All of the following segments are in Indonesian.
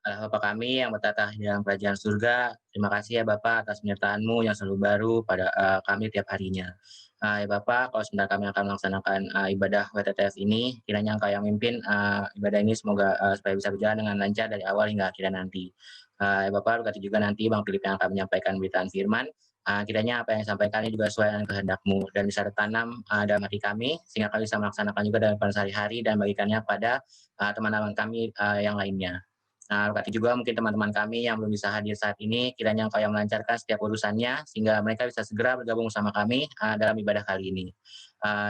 Allah Bapa kami yang bertata di dalam kerajaan surga, terima kasih ya Bapa atas penyertaan-Mu yang selalu baru pada kami tiap harinya. Ya Bapak, kalau sebentar kami akan melaksanakan ibadah WTTF ini, kiranya Engkau yang mimpin ibadah ini semoga supaya bisa berjalan dengan lancar dari awal hingga akhirnya nanti. Ya Bapak, berkati juga nanti Bang Filip yang akan menyampaikan beritaan firman, kiranya apa yang disampaikan ini juga sesuai dengan kehendak-Mu dan bisa tertanam dalam hati kami, sehingga kami bisa melaksanakan juga dalam sehari-hari dan bagikannya pada teman-teman kami yang lainnya. Berkati juga mungkin teman-teman kami yang belum bisa hadir saat ini, kiranya Engkau yang melancarkan setiap urusannya, sehingga mereka bisa segera bergabung bersama kami dalam ibadah kali ini.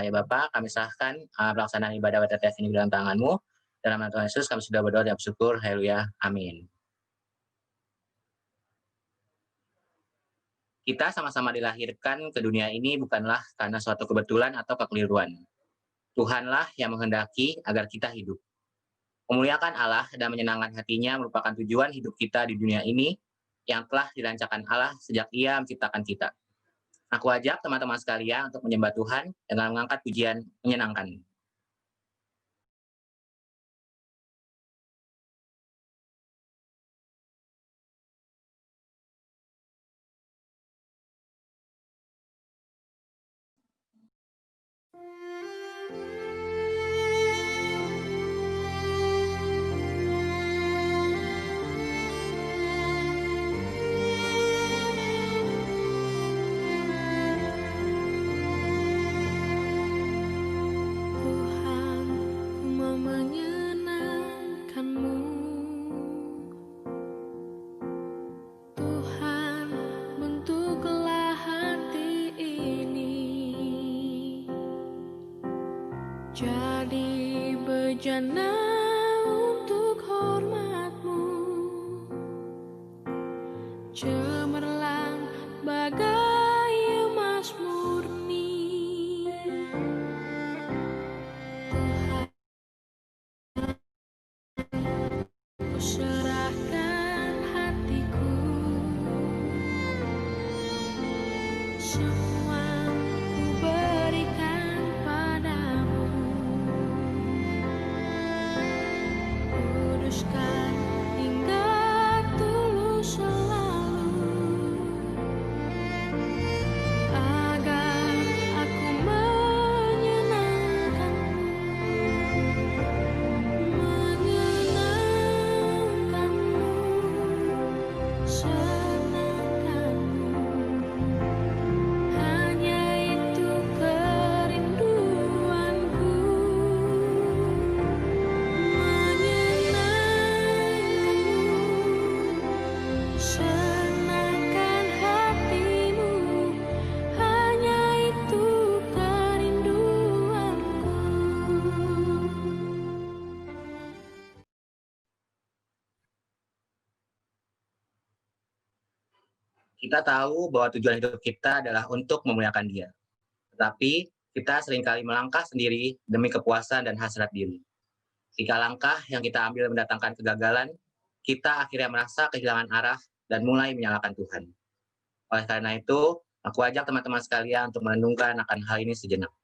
Ya Bapak, kami serahkan pelaksanaan ibadah WTTF ini dalam tangan-Mu. Dalam nama Tuhan Yesus, kami sudah berdoa dan bersyukur. Haleluya. Amin. Kita sama-sama dilahirkan ke dunia ini bukanlah karena suatu kebetulan atau kekeliruan. Tuhanlah yang menghendaki agar kita hidup. Memuliakan Allah dan menyenangkan hatinya merupakan tujuan hidup kita di dunia ini yang telah dirancangkan Allah sejak Ia menciptakan kita. Aku ajak teman-teman sekalian untuk menyembah Tuhan dengan mengangkat pujian menyenangkan. Tuhan, ku mau menyenangkan-Mu. Tuhan, bentuklah hati ini jadi bejana untuk hormat-Mu, cemerlang bagai emas murni. Tuhan, ku serahkan hatiku, semua ku berikan padamu. Kuduskan hingga tulus selalu, agar aku menyenangkan-Mu, senangkan-Mu. Hanya itu kerinduanku, menyenangkan-Mu, senangkan hati-Mu. Hanya itu kerinduanku. Kita tahu bahwa tujuan hidup kita adalah untuk memuliakan Dia. Tetapi kita seringkali melangkah sendiri demi kepuasan dan hasrat diri. Jika langkah yang kita ambil mendatangkan kegagalan, kita akhirnya merasa kehilangan arah dan mulai menyalahkan Tuhan. Oleh karena itu, aku ajak teman-teman sekalian untuk merenungkan akan hal ini sejenak.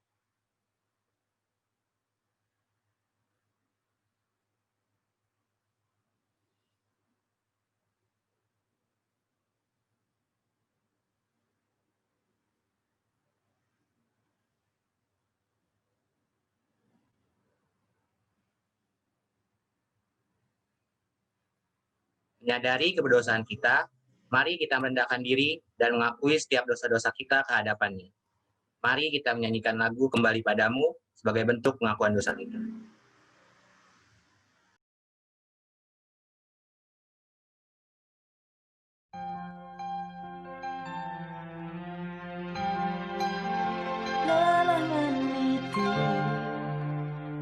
Menyadari keberdosaan kita, mari kita merendahkan diri dan mengakui setiap dosa-dosa kita ke hadapan-Nya. Mari kita menyanyikan lagu Kembali Padamu sebagai bentuk pengakuan dosa kita. Lelah meniti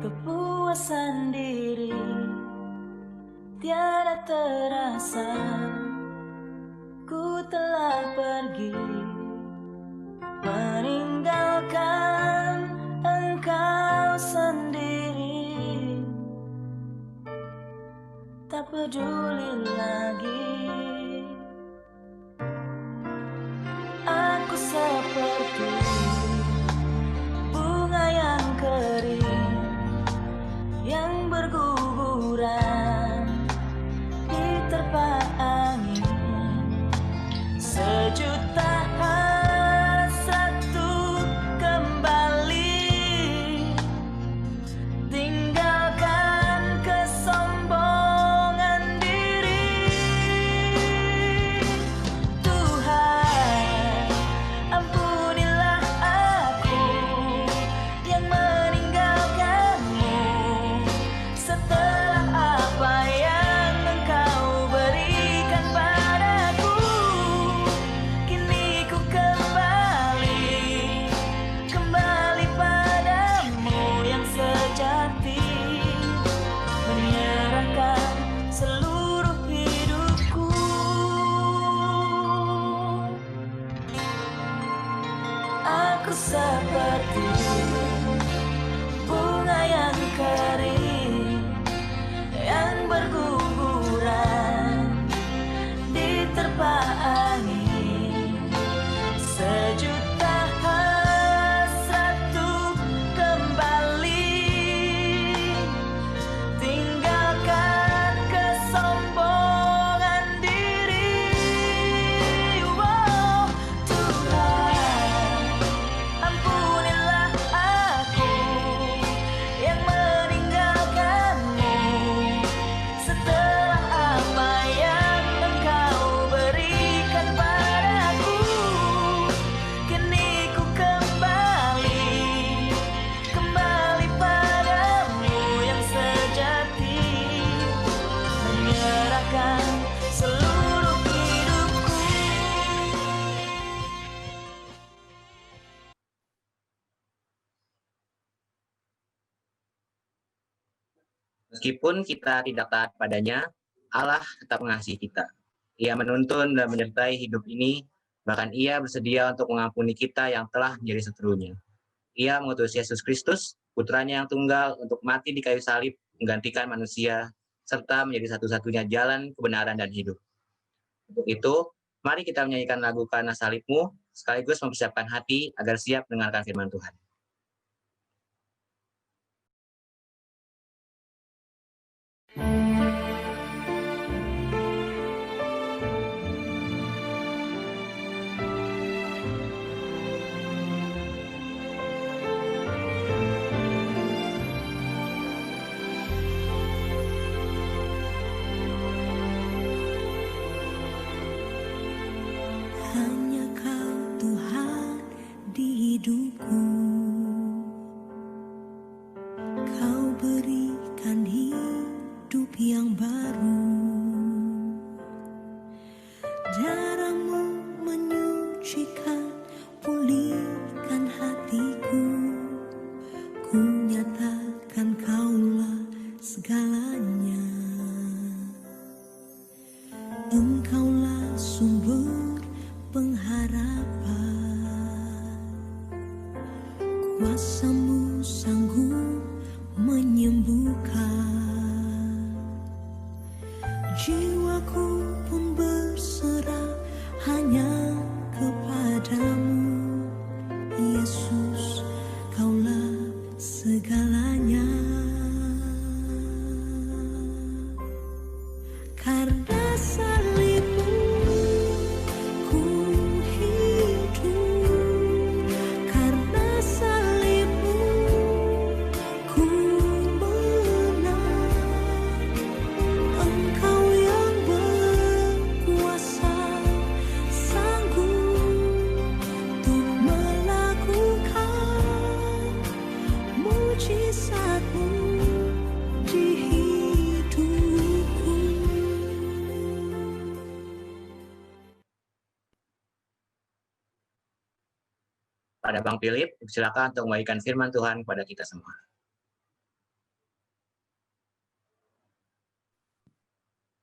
kepuasan diri, tiada terasa ku telah pergi, meninggalkan Engkau sendiri. Tak peduli lagi, aku seperti bunga yang kering, yang berguguran di Aku seperti bunga yang kering yang berguguran diterpa angin. Sejuta hasrat untuk kembali tinggalkan kesombongan diri. Oh, Tuhan, ampunilah aku yang meninggalkanmu setelah apa yang Engkau berikan padaku. Kini ku kembali padamu yang sejati, menyerahkan seluruh hidupku. Meskipun kita tidak taat padanya, Allah tetap mengasihi kita. Ia menuntun dan menyertai hidup ini, bahkan Ia bersedia untuk mengampuni kita yang telah menjadi seterunya. Ia mengutus Yesus Kristus, putranya yang tunggal, untuk mati di kayu salib, menggantikan manusia, serta menjadi satu-satunya jalan kebenaran dan hidup. Untuk itu, mari kita menyanyikan lagu Karena Salibmu, sekaligus mempersiapkan hati agar siap mendengarkan firman Tuhan. Hanya Kau Tuhan di hidupku, Kau berikan hidup yang baru. Darah-Mu menyucikan, pulihkan hatiku. Ku nyatakan Kaulah segalanya. Engkaulah sumber pengharapan, kuasa-Mu sanggup menyembuhkan. Jiwaku pun berserah hanya kepadamu, Yesus, Kaulah segalanya. Karena salib-Mu ku hidup, karena salib-Mu ku menang. Engkau yang berkuasa, sanggup untuk melakukan mujizat-Mu di hidupku. Pada Bang Philip, silakan untuk membagikan firman Tuhan kepada kita semua.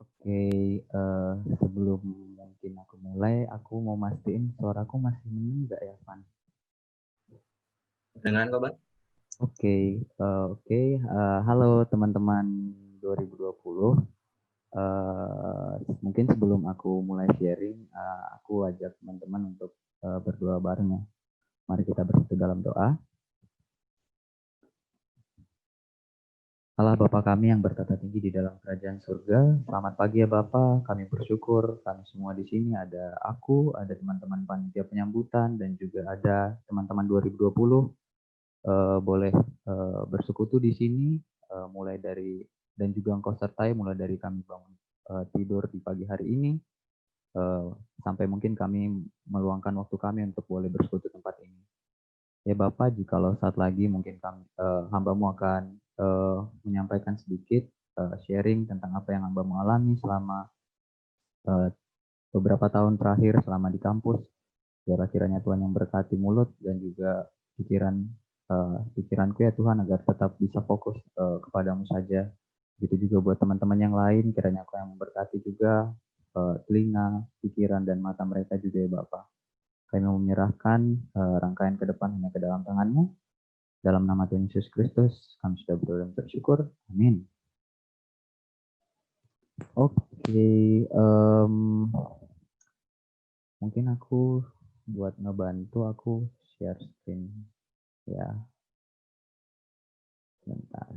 Oke, sebelum mungkin aku mulai, aku mau mastiin suaraku masih minim nggak ya, Van? Dengan kok, Bang? Oke, halo teman-teman 2020. Mungkin sebelum aku mulai sharing, aku ajak teman-teman untuk berdoa bareng ya. Mari kita bersatu dalam doa. Allah Bapa kami yang bertata tinggi di dalam kerajaan surga, selamat pagi ya Bapa, kami bersyukur kami semua di sini ada aku, ada teman-teman panitia penyambutan, dan juga ada teman-teman 2020 boleh bersekutu di sini mulai dari, dan juga engkau sertai mulai dari kami bangun tidur di pagi hari ini, sampai mungkin kami meluangkan waktu kami untuk boleh bersekutu tempat ini. Ya Bapak, jikalau saat lagi mungkin kami, hamba-Mu akan menyampaikan sedikit sharing tentang apa yang hamba mengalami selama beberapa tahun terakhir selama di kampus. Biarlah kiranya Tuhan yang berkati mulut dan juga pikiranku ya Tuhan, agar tetap bisa fokus kepada-Mu saja. Begitu juga buat teman-teman yang lain, kiranya Kau yang memberkati juga telinga, pikiran, dan mata mereka juga ya Bapak. Kami mau menyerahkan rangkaian ke depan hanya ke dalam tangan-Mu. Dalam nama Tuhan Yesus Kristus, kami sudah berdoa dan bersyukur. Amin. Oke, mungkin aku buat ngebantu aku share screen ya, bentar.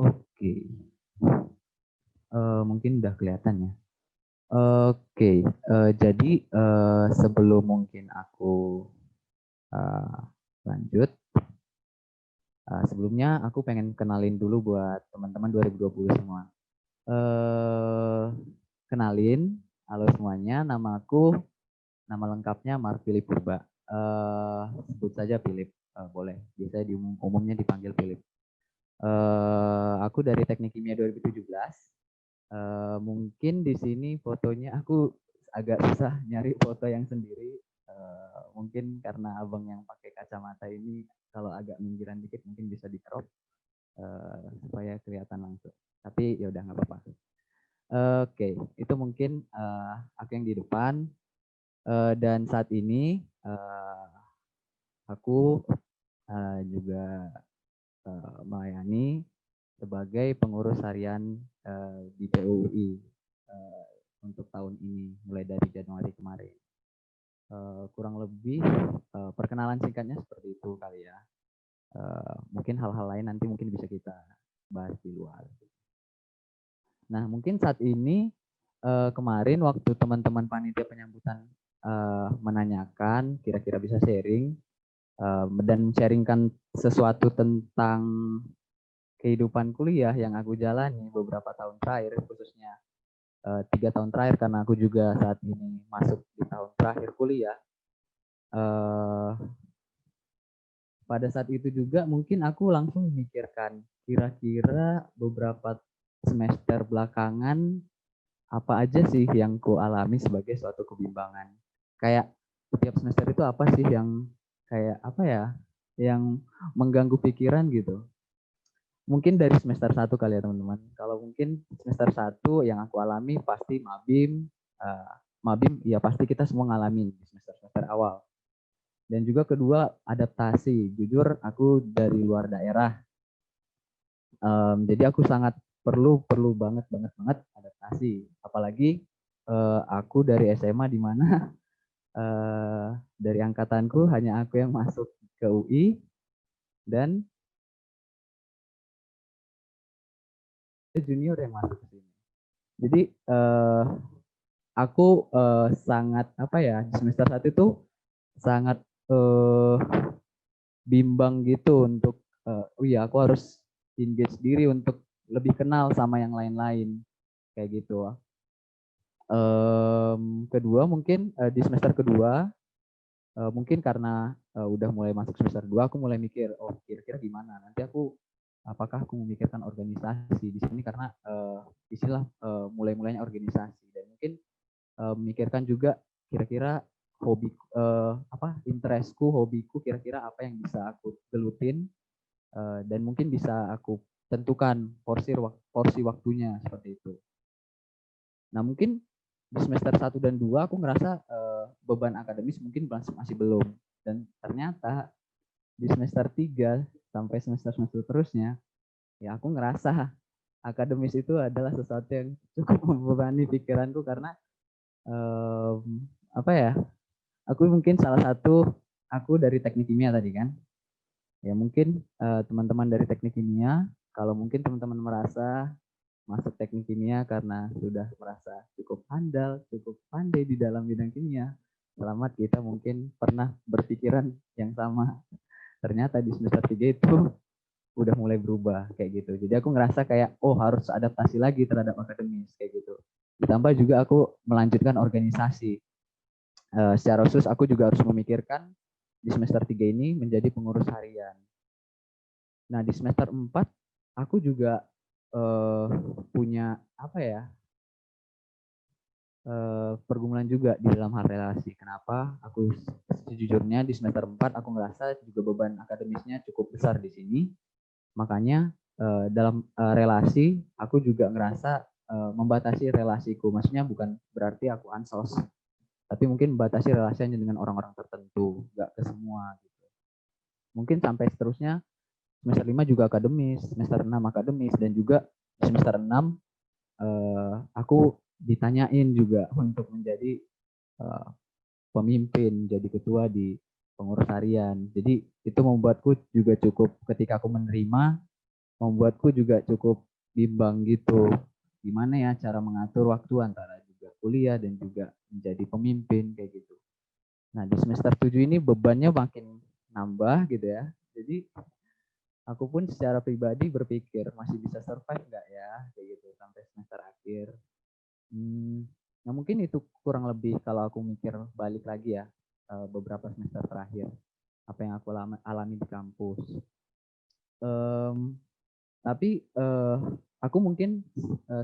Oke, mungkin udah kelihatan ya. Oke, jadi sebelum mungkin aku lanjut, sebelumnya aku pengen kenalin dulu buat teman-teman 2020 semua. Kenalin, halo semuanya, nama lengkapnya Mark Philip Purba. Sebut saja Philip, boleh. Biasanya umumnya dipanggil Philip. Aku dari Teknik Kimia 2017. Mungkin di sini fotonya aku agak susah nyari foto yang sendiri. Mungkin karena abang yang pakai kacamata ini kalau agak minggiran dikit mungkin bisa di crop supaya kelihatan langsung. Tapi ya udah nggak apa-apa. Oke, itu mungkin aku yang di depan. Dan saat ini aku juga melayani sebagai pengurus harian di PUI untuk tahun ini mulai dari Januari kemarin. Kurang lebih perkenalan singkatnya seperti itu kali ya. Mungkin hal-hal lain nanti mungkin bisa kita bahas di luar. Nah, mungkin saat ini kemarin waktu teman-teman panitia penyambutan menanyakan kira-kira bisa sharing dan sharingkan sesuatu tentang kehidupan kuliah yang aku jalani beberapa tahun terakhir, khususnya 3 tahun terakhir karena aku juga saat ini masuk di tahun terakhir kuliah. Pada saat itu juga mungkin aku langsung memikirkan kira-kira beberapa semester belakangan apa aja sih yang ku alami sebagai suatu kebimbangan. Kayak setiap semester itu apa sih yang kayak apa ya, yang mengganggu pikiran gitu. Mungkin dari semester 1 kali ya teman-teman. Kalau mungkin semester 1 yang aku alami pasti mabim. Mabim ya pasti kita semua ngalamin di semester-semester awal. Dan juga kedua adaptasi. Jujur aku dari luar daerah. Jadi aku sangat perlu banget adaptasi. Apalagi aku dari SMA di mana dari angkatanku hanya aku yang masuk ke UI dan junior yang masuk ke sini. Jadi aku sangat apa ya, di semester 1 itu sangat bimbang gitu untuk oh iya aku harus engage diri untuk lebih kenal sama yang lain-lain kayak gitu. Kedua mungkin di semester kedua mungkin karena udah mulai masuk semester 2 aku mulai mikir oh kira-kira gimana nanti aku apakah aku memikirkan organisasi di sini karena istilah mulai-mulainya organisasi dan mungkin memikirkan juga kira-kira hobi interestku, hobiku kira-kira apa yang bisa aku gelutin dan mungkin bisa aku tentukan porsi waktunya seperti itu. Nah, mungkin di semester 1 dan 2 aku ngerasa beban akademis mungkin masih belum dan ternyata di semester 3 sampai semester terusnya ya aku ngerasa akademis itu adalah sesuatu yang cukup membebani pikiranku karena apa ya? Aku mungkin salah satu aku dari teknik kimia tadi kan. Ya mungkin teman-teman dari teknik kimia, kalau mungkin teman-teman merasa masuk teknik kimia karena sudah merasa cukup handal, cukup pandai di dalam bidang kimia, selamat kita mungkin pernah berpikiran yang sama. Ternyata di semester 3 itu udah mulai berubah kayak gitu. Jadi aku ngerasa kayak oh harus adaptasi lagi terhadap akademis kayak gitu. Ditambah juga aku melanjutkan organisasi. Secara khusus aku juga harus memikirkan di semester 3 ini menjadi pengurus harian. Nah, di semester 4 aku juga punya apa ya? pergumulan juga di dalam hal relasi. Kenapa? Aku sejujurnya di semester 4 aku ngerasa juga beban akademisnya cukup besar di sini. Makanya dalam relasi aku juga ngerasa membatasi relasiku. Maksudnya bukan berarti aku ansos, tapi mungkin membatasi relasinya dengan orang-orang tertentu, nggak ke semua gitu. Mungkin sampai seterusnya semester 5 juga akademis, semester 6 akademis, dan juga semester 6 aku ditanyain juga untuk menjadi eh, pemimpin, jadi ketua di pengurus harian. Jadi itu membuatku juga cukup, ketika aku menerima, membuatku juga cukup bimbang gitu. Gimana ya cara mengatur waktu antara juga kuliah dan juga menjadi pemimpin kayak gitu. Nah, di semester 7 ini bebannya makin nambah gitu ya. Jadi aku pun secara pribadi berpikir masih bisa survive nggak ya kayak gitu sampai semester akhir. Nah mungkin itu kurang lebih kalau aku mikir balik lagi ya beberapa semester terakhir apa yang aku alami di kampus. Tapi aku mungkin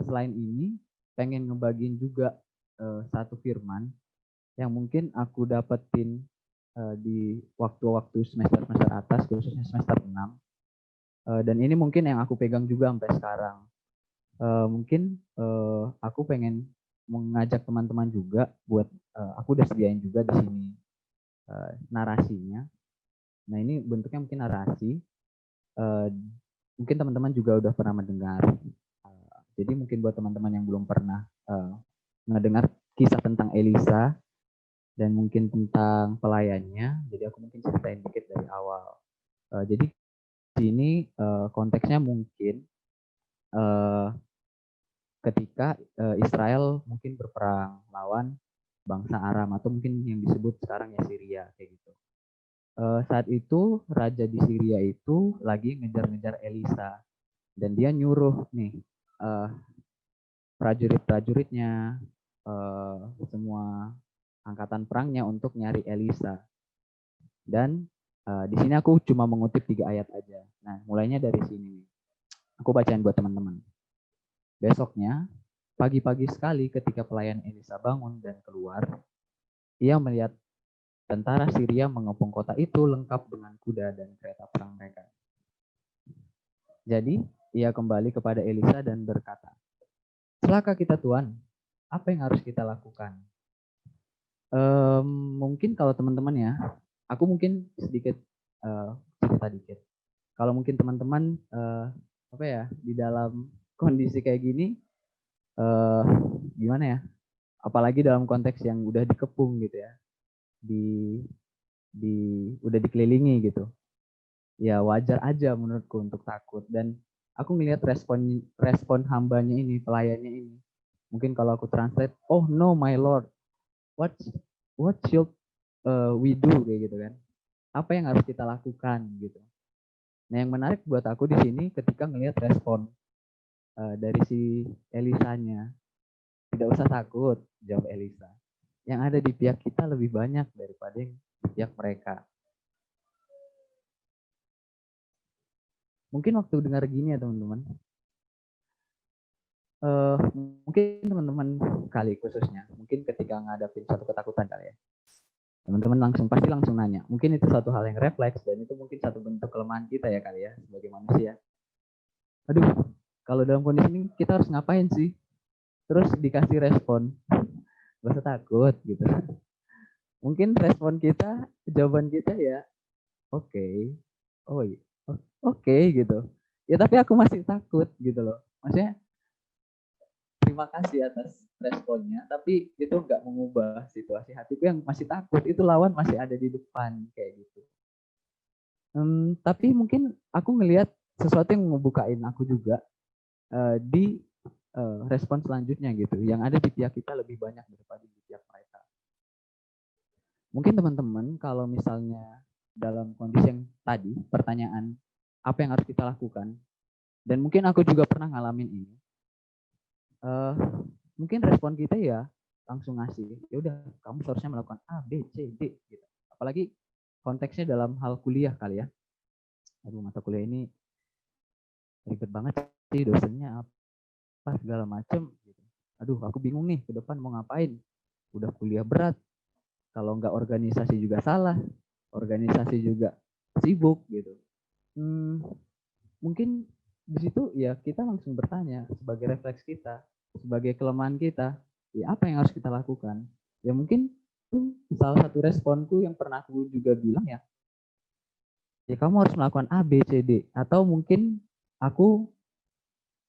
selain ini pengen ngebagiin juga satu firman yang mungkin aku dapetin di waktu-waktu semester-semester atas, khususnya semester 6. Dan ini mungkin yang aku pegang juga sampai sekarang. Mungkin aku pengen mengajak teman-teman juga buat aku udah sediain juga di sini narasinya. Nah ini bentuknya mungkin narasi. Mungkin teman-teman juga udah pernah mendengar. Jadi mungkin buat teman-teman yang belum pernah mendengar kisah tentang Elisa dan mungkin tentang pelayannya, jadi aku mungkin ceritain dikit dari awal. Jadi di sini konteksnya mungkin ketika Israel mungkin berperang lawan bangsa Aram atau mungkin yang disebut sekarang ya Syria kayak gitu. Saat itu raja di Syria itu lagi ngejar-ngejar Elisa dan dia nyuruh nih prajurit-prajuritnya semua angkatan perangnya untuk nyari Elisa. Dan di sini aku cuma mengutip 3 ayat aja. Nah, mulainya dari sini. Aku bacain buat teman-teman. Besoknya, pagi-pagi sekali ketika pelayan Elisa bangun dan keluar, ia melihat tentara Syria mengepung kota itu lengkap dengan kuda dan kereta perang mereka. Jadi, ia kembali kepada Elisa dan berkata, "Celaka kita Tuan, apa yang harus kita lakukan?" Mungkin kalau teman-teman ya, aku mungkin sedikit cerita dikit. Kalau mungkin teman-teman apa ya di dalam kondisi kayak gini, gimana ya? Apalagi dalam konteks yang udah dikepung gitu ya, udah dikelilingi gitu. Ya wajar aja menurutku untuk takut. Dan aku ngelihat respon hambanya ini, pelayannya ini. Mungkin kalau aku translate, oh no my lord, what should we do kayak gitu kan? Apa yang harus kita lakukan gitu? Nah yang menarik buat aku di sini ketika ngelihat respon dari si Elisanya, tidak usah takut, jawab Elisa. Yang ada di pihak kita lebih banyak daripada yang di pihak mereka. Mungkin waktu dengar gini ya teman-teman, mungkin teman-teman kali khususnya, mungkin ketika ngadapin satu ketakutan kali ya, teman-teman pasti langsung nanya. Mungkin itu satu hal yang refleks dan itu mungkin satu bentuk kelemahan kita ya kali ya sebagai manusia. Aduh, kalau dalam kondisi ini kita harus ngapain sih? Terus dikasih respon, gak usah takut gitu. Mungkin respon kita, jawaban kita ya, oke, oh iya, oke gitu. Ya tapi aku masih takut gitu loh. Maksudnya terima kasih atas responnya, tapi itu nggak mengubah situasi hatiku yang masih takut. Itu lawan masih ada di depan kayak gitu. Tapi mungkin aku ngelihat sesuatu yang ngebukain aku juga di respon selanjutnya gitu. Yang ada di pihak kita lebih banyak daripada di pihak mereka. Mungkin teman-teman kalau misalnya dalam kondisi yang tadi, pertanyaan apa yang harus kita lakukan, dan mungkin aku juga pernah ngalamin ini, mungkin respon kita ya langsung ngasih, ya udah kamu seharusnya melakukan A, B, C, D gitu. Apalagi konteksnya dalam hal kuliah kali ya. Aduh mata kuliah ini ribet banget sih, dosennya apa segala macem gitu. Aduh, aku bingung nih ke depan mau ngapain. Udah kuliah berat, kalau nggak organisasi juga salah, organisasi juga sibuk gitu. Mungkin di situ ya kita langsung bertanya sebagai refleks kita, sebagai kelemahan kita, ya apa yang harus kita lakukan? Ya mungkin salah satu responku yang pernah aku juga bilang ya kamu harus melakukan A, B, C, D. Atau mungkin aku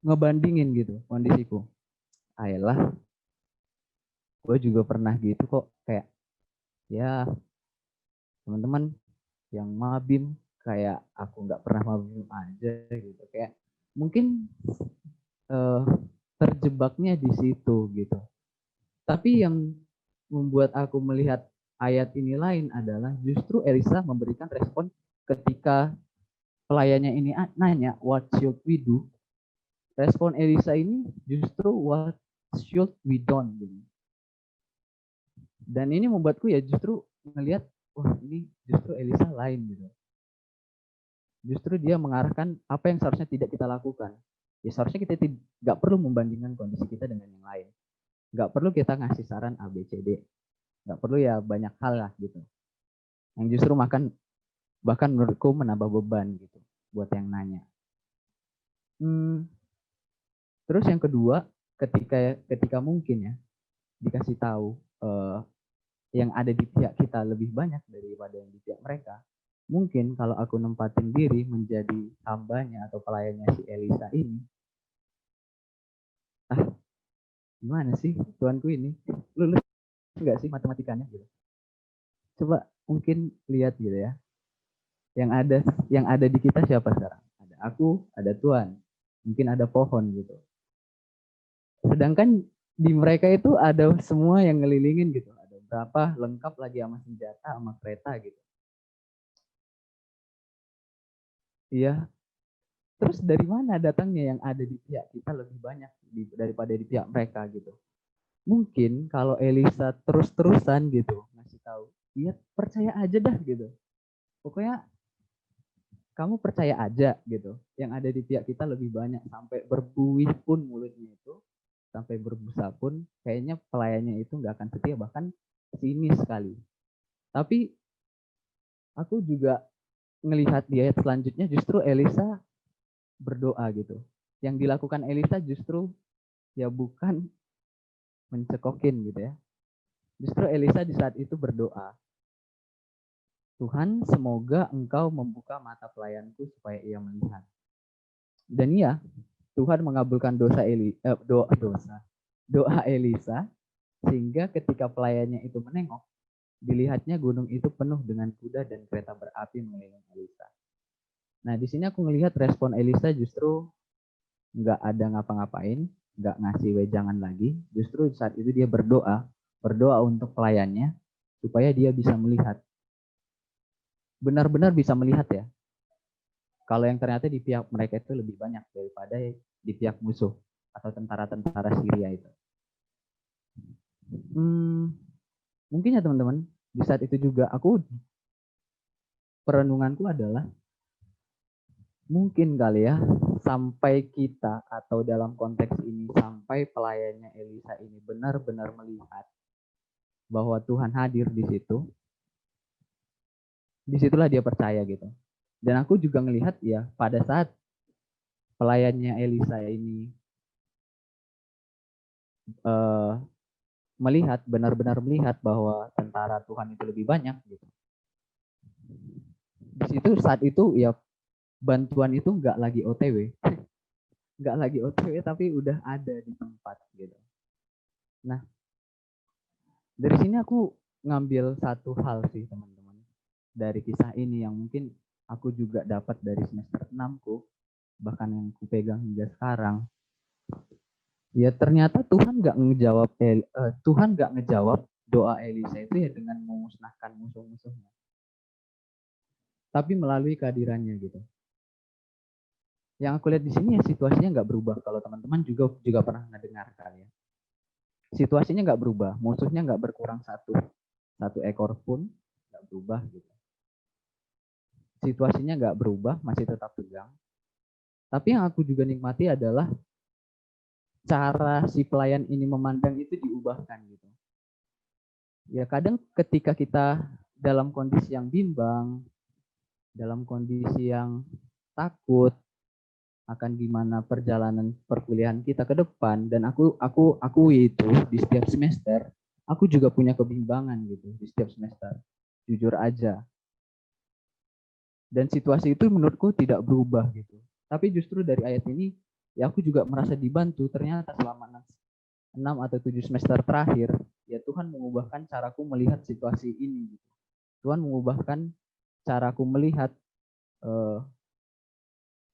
ngebandingin gitu kondisiku. Ayolah, gue juga pernah gitu kok. Kayak ya teman-teman yang mabim kayak aku nggak pernah mabim aja gitu. Kayak mungkin eh, terjebaknya di situ gitu. Tapi yang membuat aku melihat ayat ini lain adalah justru Elisa memberikan respon ketika pelayannya ini nanya what should we do. Respon Elisa ini justru what should we don't gitu. Dan ini membuatku ya justru melihat wah ini justru Elisa lain gitu. Justru dia mengarahkan apa yang seharusnya tidak kita lakukan. Ya seharusnya kita tidak perlu membandingkan kondisi kita dengan yang lain. Nggak perlu kita ngasih saran A, B, C, D. Nggak perlu ya banyak hal lah gitu. Yang justru bahkan menurutku menambah beban gitu buat yang nanya. Terus yang kedua, ketika mungkin ya dikasih tahu yang ada di pihak kita lebih banyak daripada yang di pihak mereka, mungkin kalau aku nempatin diri menjadi hambanya atau pelayannya si Elisa ini, gimana sih Tuanku ini? Lulus nggak sih matematikanya gitu? Coba mungkin lihat gitu ya. Yang ada di kita siapa sekarang? Ada aku, ada Tuhan, mungkin ada pohon gitu. Sedangkan di mereka itu ada semua yang ngelilingin gitu. Ada berapa lengkap lagi sama senjata, sama kereta gitu. Iya. Terus dari mana datangnya yang ada di pihak kita lebih banyak daripada di pihak mereka gitu. Mungkin kalau Elisa terus-terusan gitu ngasih tahu, iya percaya aja dah gitu. Pokoknya kamu percaya aja gitu. Yang ada di pihak kita lebih banyak sampai berbuih pun mulutnya itu, sampai berbusa pun kayaknya pelayannya itu nggak akan setia bahkan sinis sekali. Tapi aku juga ngelihat di ayat selanjutnya justru Elisa berdoa gitu. Yang dilakukan Elisa justru ya bukan mencekokin gitu ya. Justru Elisa di saat itu berdoa. Tuhan, semoga engkau membuka mata pelayanku supaya ia melihat. Dan iya, Tuhan mengabulkan doa Elisa sehingga ketika pelayannya itu menengok, dilihatnya gunung itu penuh dengan kuda dan kereta berapi mengelilingi Elisa. Nah, di sini aku melihat respon Elisa justru nggak ada ngapa-ngapain, nggak ngasih wejangan lagi. Justru saat itu dia berdoa untuk pelayannya supaya dia bisa melihat. Benar-benar bisa melihat ya. Kalau yang ternyata di pihak mereka itu lebih banyak daripada di pihak musuh atau tentara-tentara Syria itu. Mungkin ya teman-teman, di saat itu juga perenunganku adalah mungkin kali ya sampai kita atau dalam konteks ini sampai pelayannya Elisa ini benar-benar melihat bahwa Tuhan hadir di situ, disitulah dia percaya gitu. Dan aku juga ngelihat ya pada saat pelayannya Elisa ini benar-benar melihat bahwa tentara Tuhan itu lebih banyak gitu. Di situ saat itu ya bantuan itu nggak lagi OTW, tapi udah ada di tempat gitu. Nah, dari sini aku ngambil satu hal sih teman-teman dari kisah ini yang mungkin aku juga dapat dari semester 6ku, bahkan yang ku pegang hingga sekarang. Ya ternyata Tuhan nggak ngejawab doa Elisa itu ya dengan memusnahkan musuh-musuhnya, tapi melalui kehadirannya gitu. Yang aku lihat di sini ya situasinya nggak berubah. Kalau teman-teman juga pernah mendengarkan ya, situasinya nggak berubah, musuhnya nggak berkurang satu ekor pun nggak berubah gitu. Situasinya nggak berubah, masih tetap tegang. Tapi yang aku juga nikmati adalah cara si pelayan ini memandang itu diubahkan gitu. Ya kadang ketika kita dalam kondisi yang bimbang, dalam kondisi yang takut akan gimana perjalanan perkuliahan kita ke depan, dan aku itu di setiap semester aku juga punya kebimbangan gitu di setiap semester, jujur aja. Dan situasi itu menurutku tidak berubah gitu. Tapi justru dari ayat ini ya aku juga merasa dibantu, ternyata selama 6 atau 7 semester terakhir ya Tuhan mengubahkan caraku melihat situasi ini gitu. Tuhan mengubahkan caraku melihat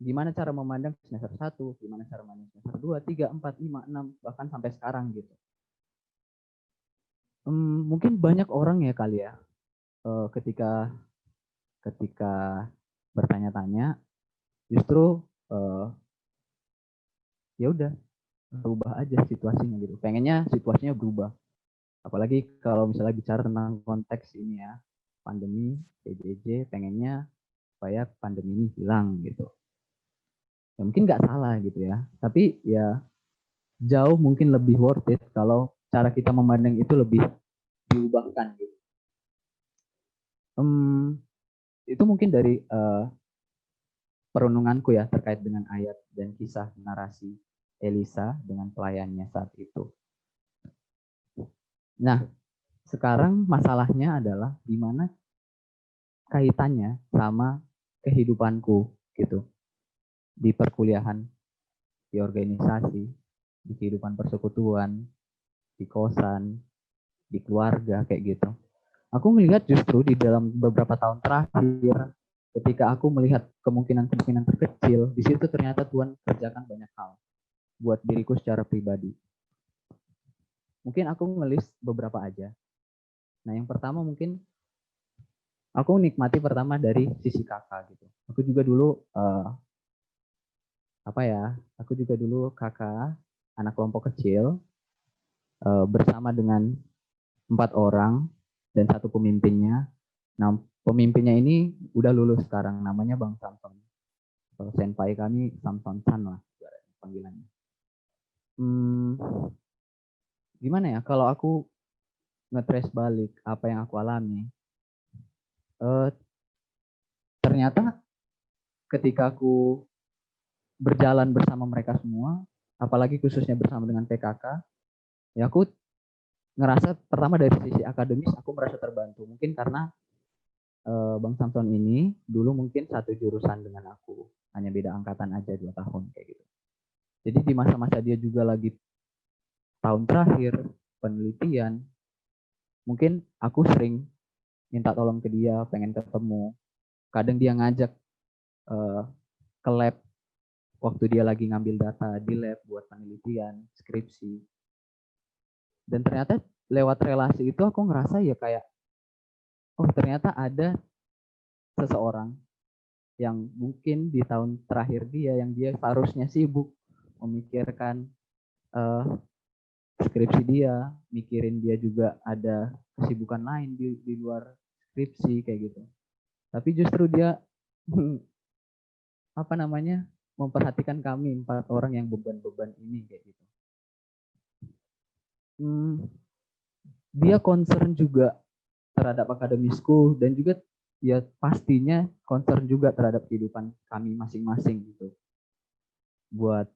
gimana cara memandang semester 1, gimana cara memandang semester 2, 3, 4, 5, 6, bahkan sampai sekarang gitu. Mungkin banyak orang ya kali ya ketika bertanya-tanya justru ya udah berubah aja situasinya gitu. Pengennya situasinya berubah. Apalagi kalau misalnya bicara tentang konteks ini ya, pandemi, PJJ, pengennya supaya pandemi ini hilang gitu. Ya mungkin nggak salah gitu ya, tapi ya jauh mungkin lebih worth it kalau cara kita memandang itu lebih diubahkan gitu. Itu mungkin dari perenunganku ya terkait dengan ayat dan kisah narasi Elisa dengan pelayannya saat itu. Nah, sekarang masalahnya adalah gimana kaitannya sama kehidupanku gitu. Di perkuliahan, di organisasi, di kehidupan persekutuan, di kosan, di keluarga kayak gitu. Aku melihat justru di dalam beberapa tahun terakhir ketika aku melihat kemungkinan-kemungkinan terkecil, di situ ternyata Tuhan kerjakan banyak hal buat diriku secara pribadi. Mungkin aku ngelis beberapa aja. Nah, yang pertama mungkin aku nikmati pertama dari sisi kakak gitu. Aku juga dulu aku juga dulu kakak, anak kelompok kecil, bersama dengan 4 orang dan 1 pemimpinnya. Nah, pemimpinnya ini udah lulus sekarang, namanya Bang Samson. Kalau senpai kami Samson Chan lah panggilannya. Gimana ya, kalau aku nge-trace balik apa yang aku alami, ternyata ketika aku berjalan bersama mereka semua, apalagi khususnya bersama dengan PKK, ya aku ngerasa pertama dari sisi akademis aku merasa terbantu. Mungkin karena Bang Samson ini dulu mungkin satu jurusan dengan aku, hanya beda angkatan aja 2 tahun kayak gitu. Jadi di masa-masa dia juga lagi tahun terakhir penelitian, mungkin aku sering minta tolong ke dia, pengen ketemu. Kadang dia ngajak ke lab waktu dia lagi ngambil data di lab buat penelitian, skripsi. Dan ternyata lewat relasi itu aku ngerasa ya kayak, oh ternyata ada seseorang yang mungkin di tahun terakhir dia, yang dia seharusnya sibuk memikirkan skripsi dia, mikirin dia juga ada kesibukan lain di luar skripsi kayak gitu. Tapi justru dia memperhatikan kami 4 orang yang beban-beban ini kayak gitu. Dia concern juga terhadap akademisku dan juga ya pastinya concern juga terhadap kehidupan kami masing-masing gitu. Buat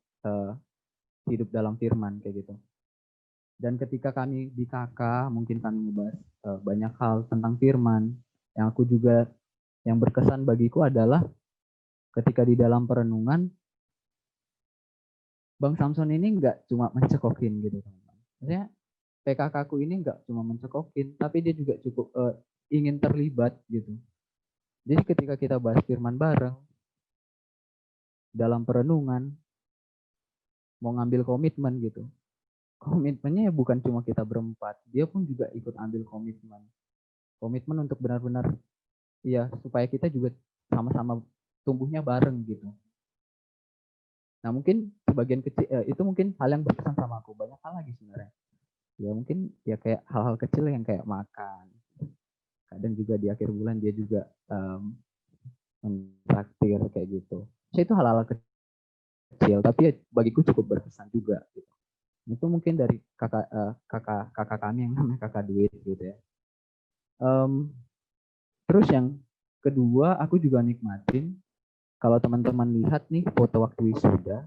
hidup dalam firman kayak gitu. Dan ketika kami di KK, mungkin kami membahas banyak hal tentang firman. Yang berkesan bagiku adalah ketika di dalam perenungan, Bang Samson ini nggak cuma mencekokin gitu teman-teman. Maksudnya PKK-ku ini nggak cuma mencekokin, tapi dia juga cukup ingin terlibat gitu. Jadi ketika kita bahas firman bareng, dalam perenungan, mau ngambil komitmen gitu. Komitmennya ya bukan cuma kita berempat, dia pun juga ikut ambil komitmen. Komitmen untuk benar-benar ya supaya kita juga sama-sama tumbuhnya bareng gitu. Nah mungkin sebagian kecil itu mungkin hal yang berkesan sama aku. Banyak hal lagi sebenarnya. Ya mungkin ya kayak hal-hal kecil yang kayak makan. Kadang juga di akhir bulan dia juga mentraktir kayak gitu. Itu hal-hal kecil tapi ya bagiku cukup berkesan juga gitu. Itu mungkin dari kakak kami yang namanya kakak Duit gitu ya. Terus yang kedua, aku juga nikmatin kalau teman-teman lihat nih foto waktu wisuda,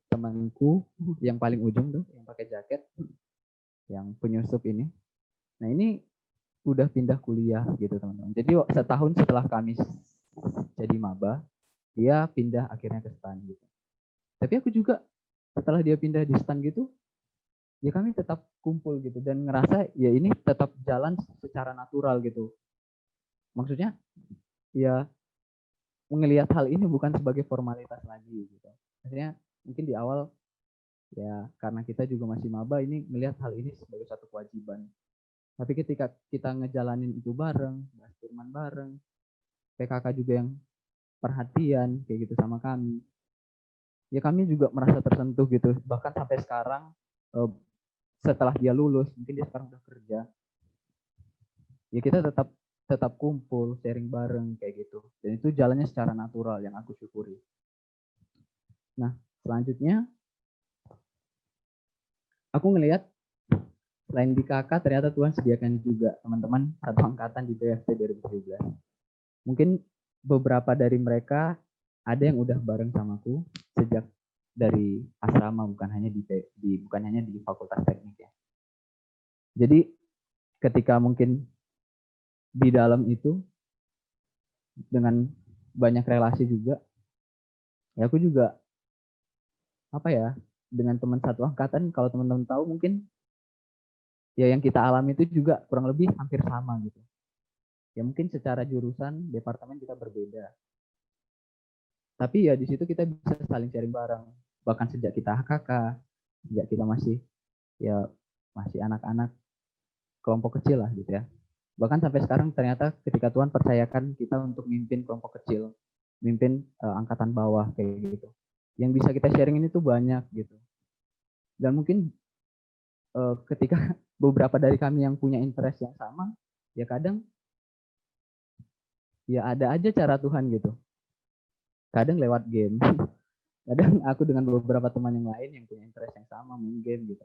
temanku yang paling ujung tuh yang pakai jaket, yang penyusup ini. Nah ini udah pindah kuliah gitu teman-teman. Jadi setahun setelah kami jadi maba, dia pindah akhirnya ke STAN gitu. Tapi aku juga setelah dia pindah di STAN gitu, ya kami tetap kumpul gitu dan ngerasa ya ini tetap jalan secara natural gitu. Maksudnya ya melihat hal ini bukan sebagai formalitas lagi gitu. Maksudnya mungkin di awal ya karena kita juga masih maba ini melihat hal ini sebagai satu kewajiban. Tapi ketika kita ngejalanin itu bareng, bahas firman bareng, PKK juga yang perhatian kayak gitu sama kami. Ya kami juga merasa tersentuh gitu. Bahkan sampai sekarang setelah dia lulus, mungkin dia sekarang udah kerja. Ya kita tetap kumpul, sharing bareng kayak gitu. Dan itu jalannya secara natural yang aku syukuri. Nah, selanjutnya aku ngelihat selain di KK ternyata Tuhan sediakan juga teman-teman satu angkatan di BFT 2017. Mungkin beberapa dari mereka ada yang udah bareng sama aku sejak dari asrama, bukan hanya di Fakultas Teknik ya. Jadi ketika mungkin di dalam itu dengan banyak relasi juga, ya aku juga apa ya, dengan teman satu angkatan, kalau teman-teman tahu mungkin ya yang kita alami itu juga kurang lebih hampir sama gitu. Ya mungkin secara jurusan, departemen kita berbeda. Tapi ya di situ kita bisa saling sharing bareng. Bahkan sejak kita HKK, sejak kita masih anak-anak kelompok kecil lah gitu ya. Bahkan sampai sekarang ternyata ketika Tuhan percayakan kita untuk mimpin kelompok kecil, mimpin angkatan bawah kayak gitu. Yang bisa kita sharing ini tuh banyak gitu. Dan mungkin ketika beberapa dari kami yang punya interest yang sama, ya kadang ya ada aja cara Tuhan gitu. Kadang lewat game. Kadang aku dengan beberapa teman yang lain yang punya interest yang sama main game gitu.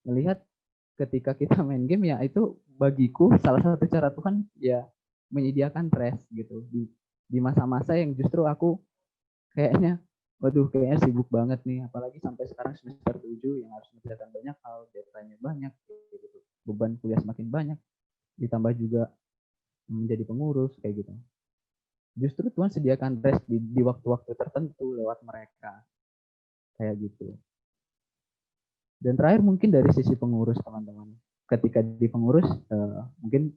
Melihat ketika kita main game ya itu bagiku salah satu cara Tuhan ya menyediakan rest gitu di masa-masa yang justru aku kayaknya waduh kayaknya sibuk banget nih, apalagi sampai sekarang semester 7 yang harus mengerjakan banyak hal, deadline-nya banyak gitu. Beban kuliah semakin banyak, ditambah juga menjadi pengurus kayak gitu. Justru Tuhan sediakan rest di waktu-waktu tertentu lewat mereka. Kayak gitu. Dan terakhir mungkin dari sisi pengurus teman-teman. Ketika di pengurus mungkin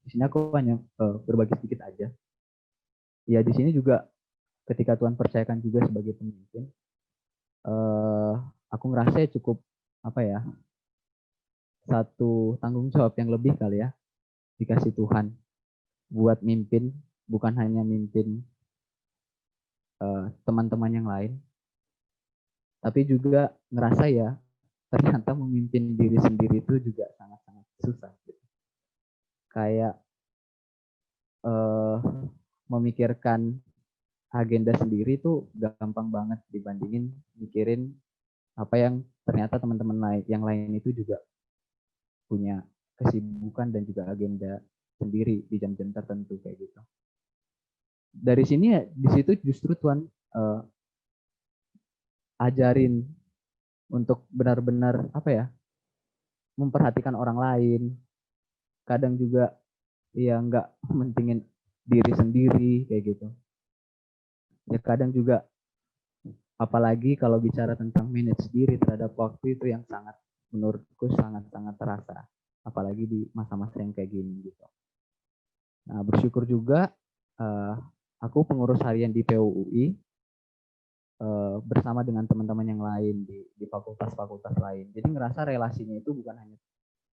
di sini aku hanya berbagi sedikit aja. Ya di sini juga ketika Tuhan percayakan juga sebagai pemimpin, aku ngerasa cukup apa ya, satu tanggung jawab yang lebih kali ya dikasih Tuhan buat mimpin, bukan hanya mimpin teman-teman yang lain, tapi juga ngerasa ya ternyata memimpin diri sendiri itu juga sangat-sangat susah. Gitu. Kayak memikirkan agenda sendiri tuh gampang banget dibandingin mikirin apa yang ternyata teman-teman yang lain itu juga punya kesibukan dan juga agenda sendiri di jam-jam tertentu kayak gitu. Dari sini ya di situ justru Tuhan ajarin untuk benar-benar apa ya, memperhatikan orang lain. Kadang juga ya nggak mentingin diri sendiri kayak gitu. Ya kadang juga apalagi kalau bicara tentang manage diri terhadap waktu itu yang sangat menurutku sangat-sangat terasa. Apalagi di masa-masa yang kayak gini gitu. Nah bersyukur juga aku pengurus harian di PUUI bersama dengan teman-teman yang lain di fakultas-fakultas lain. Jadi ngerasa relasinya itu bukan hanya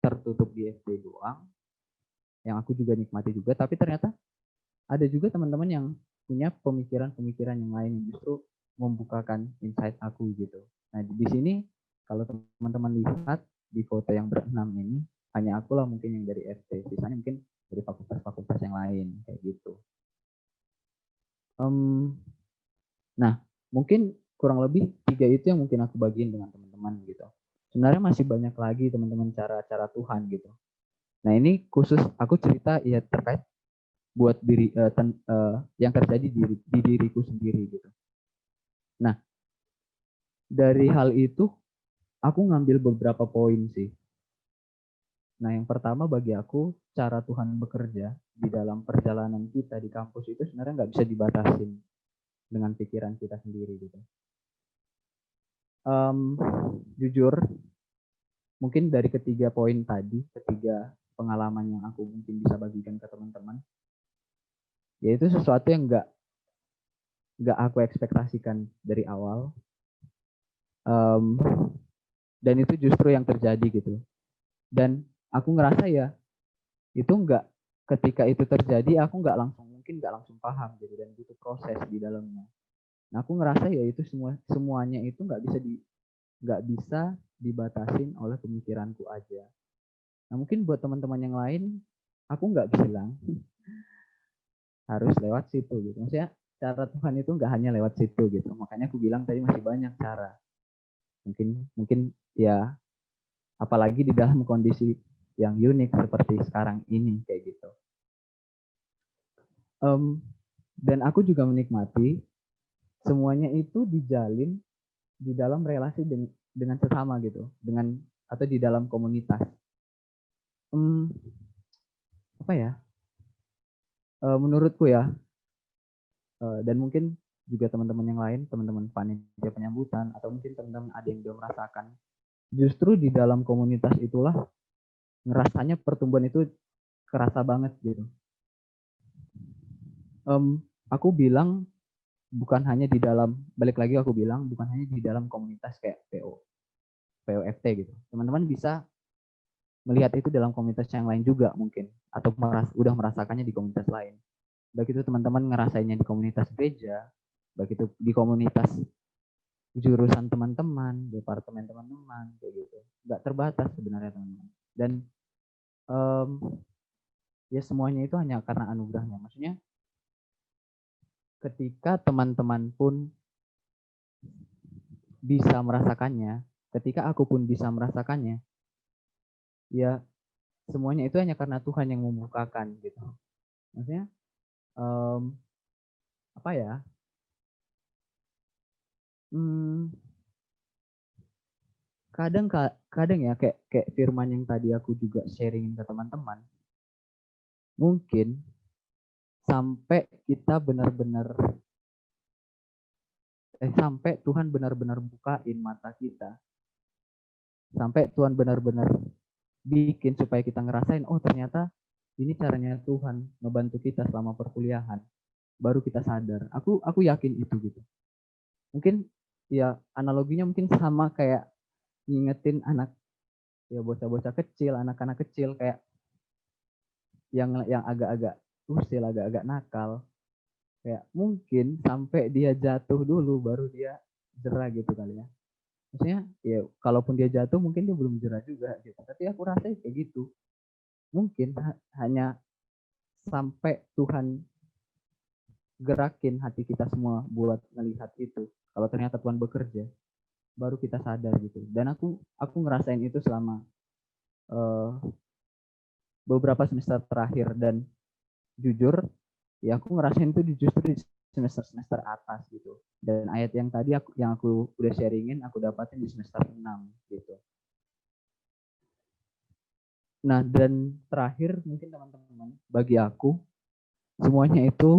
tertutup di SD doang, yang aku juga nikmati juga, tapi ternyata ada juga teman-teman yang punya pemikiran-pemikiran yang lain yang justru membukakan insight aku gitu. Nah di sini kalau teman-teman lihat di foto yang berenam ini, hanya aku lah mungkin yang dari FT, sisanya mungkin dari fakultas-fakultas yang lain kayak gitu. Nah mungkin kurang lebih 3 itu yang mungkin aku bagiin dengan teman-teman. teman-teman gitu. Sebenarnya masih banyak lagi teman-teman cara-cara Tuhan gitu. Nah ini khusus aku cerita ya terkait buat diri yang terjadi di diriku sendiri gitu. Nah dari hal itu aku ngambil beberapa poin sih. Nah yang pertama bagi aku cara Tuhan bekerja di dalam perjalanan kita di kampus itu sebenarnya nggak bisa dibatasin dengan pikiran kita sendiri gitu. Jujur, mungkin dari ketiga poin tadi, ketiga pengalaman yang aku mungkin bisa bagikan ke teman-teman, yaitu sesuatu yang nggak aku ekspektasikan dari awal, dan itu justru yang terjadi gitu. Dan aku ngerasa ya itu nggak, ketika itu terjadi aku nggak langsung paham gitu dan butuh proses di dalamnya. Nah aku ngerasa ya itu semuanya itu nggak bisa dibatasin oleh pemikiranku aja. Nah mungkin buat teman-teman yang lain, aku nggak bilang harus lewat situ gitu. Maksudnya cara Tuhan itu nggak hanya lewat situ gitu. Makanya aku bilang tadi masih banyak cara. Mungkin ya apalagi di dalam kondisi yang unik seperti sekarang ini kayak gitu. Dan aku juga menikmati semuanya itu dijalin di dalam relasi dengan sesama gitu, atau di dalam komunitas. Apa ya? Menurutku ya, dan mungkin juga teman-teman yang lain, teman-teman panitia penyambutan, atau mungkin teman-teman ada yang belum merasakan, justru di dalam komunitas itulah ngerasanya pertumbuhan itu kerasa banget gitu. Aku bilang bukan hanya di dalam, balik lagi aku bilang bukan hanya di dalam komunitas kayak POFT gitu. Teman-teman bisa melihat itu dalam komunitas yang lain juga mungkin, atau udah merasakannya di komunitas lain. Baik itu teman-teman ngerasainnya di komunitas gereja, baik itu di komunitas jurusan teman-teman, departemen teman-teman, kayak gitu. Nggak terbatas sebenarnya teman-teman. Dan ya semuanya itu hanya karena anugerahnya. Maksudnya ketika teman-teman pun bisa merasakannya, ketika aku pun bisa merasakannya, ya semuanya itu hanya karena Tuhan yang membukakan gitu. Maksudnya apa ya? Kadang ya kayak firman yang tadi aku juga sharingin ke teman-teman. Mungkin sampai kita sampai Tuhan benar-benar bukain mata kita. Sampai Tuhan benar-benar bikin supaya kita ngerasain, oh ternyata ini caranya Tuhan ngebantu kita selama perkuliahan. Baru kita sadar. Aku yakin itu gitu. Mungkin ya analoginya mungkin sama kayak ngingetin anak, ya bocah-bocah kecil, anak-anak kecil kayak yang agak-agak usil, agak-agak nakal. Kayak mungkin sampai dia jatuh dulu baru dia jerah gitu kali ya. Maksudnya ya kalaupun dia jatuh mungkin dia belum jerah juga gitu. Tapi aku rasa kayak gitu. Mungkin hanya sampai Tuhan gerakin hati kita semua buat melihat itu. Kalau ternyata Tuhan bekerja, baru kita sadar gitu. Dan aku ngerasain itu selama beberapa semester terakhir, dan jujur ya aku ngerasain itu justru di semester atas gitu. Dan ayat yang tadi yang aku udah sharingin aku dapatin di semester 6 gitu. Nah, dan terakhir mungkin teman-teman, bagi aku semuanya itu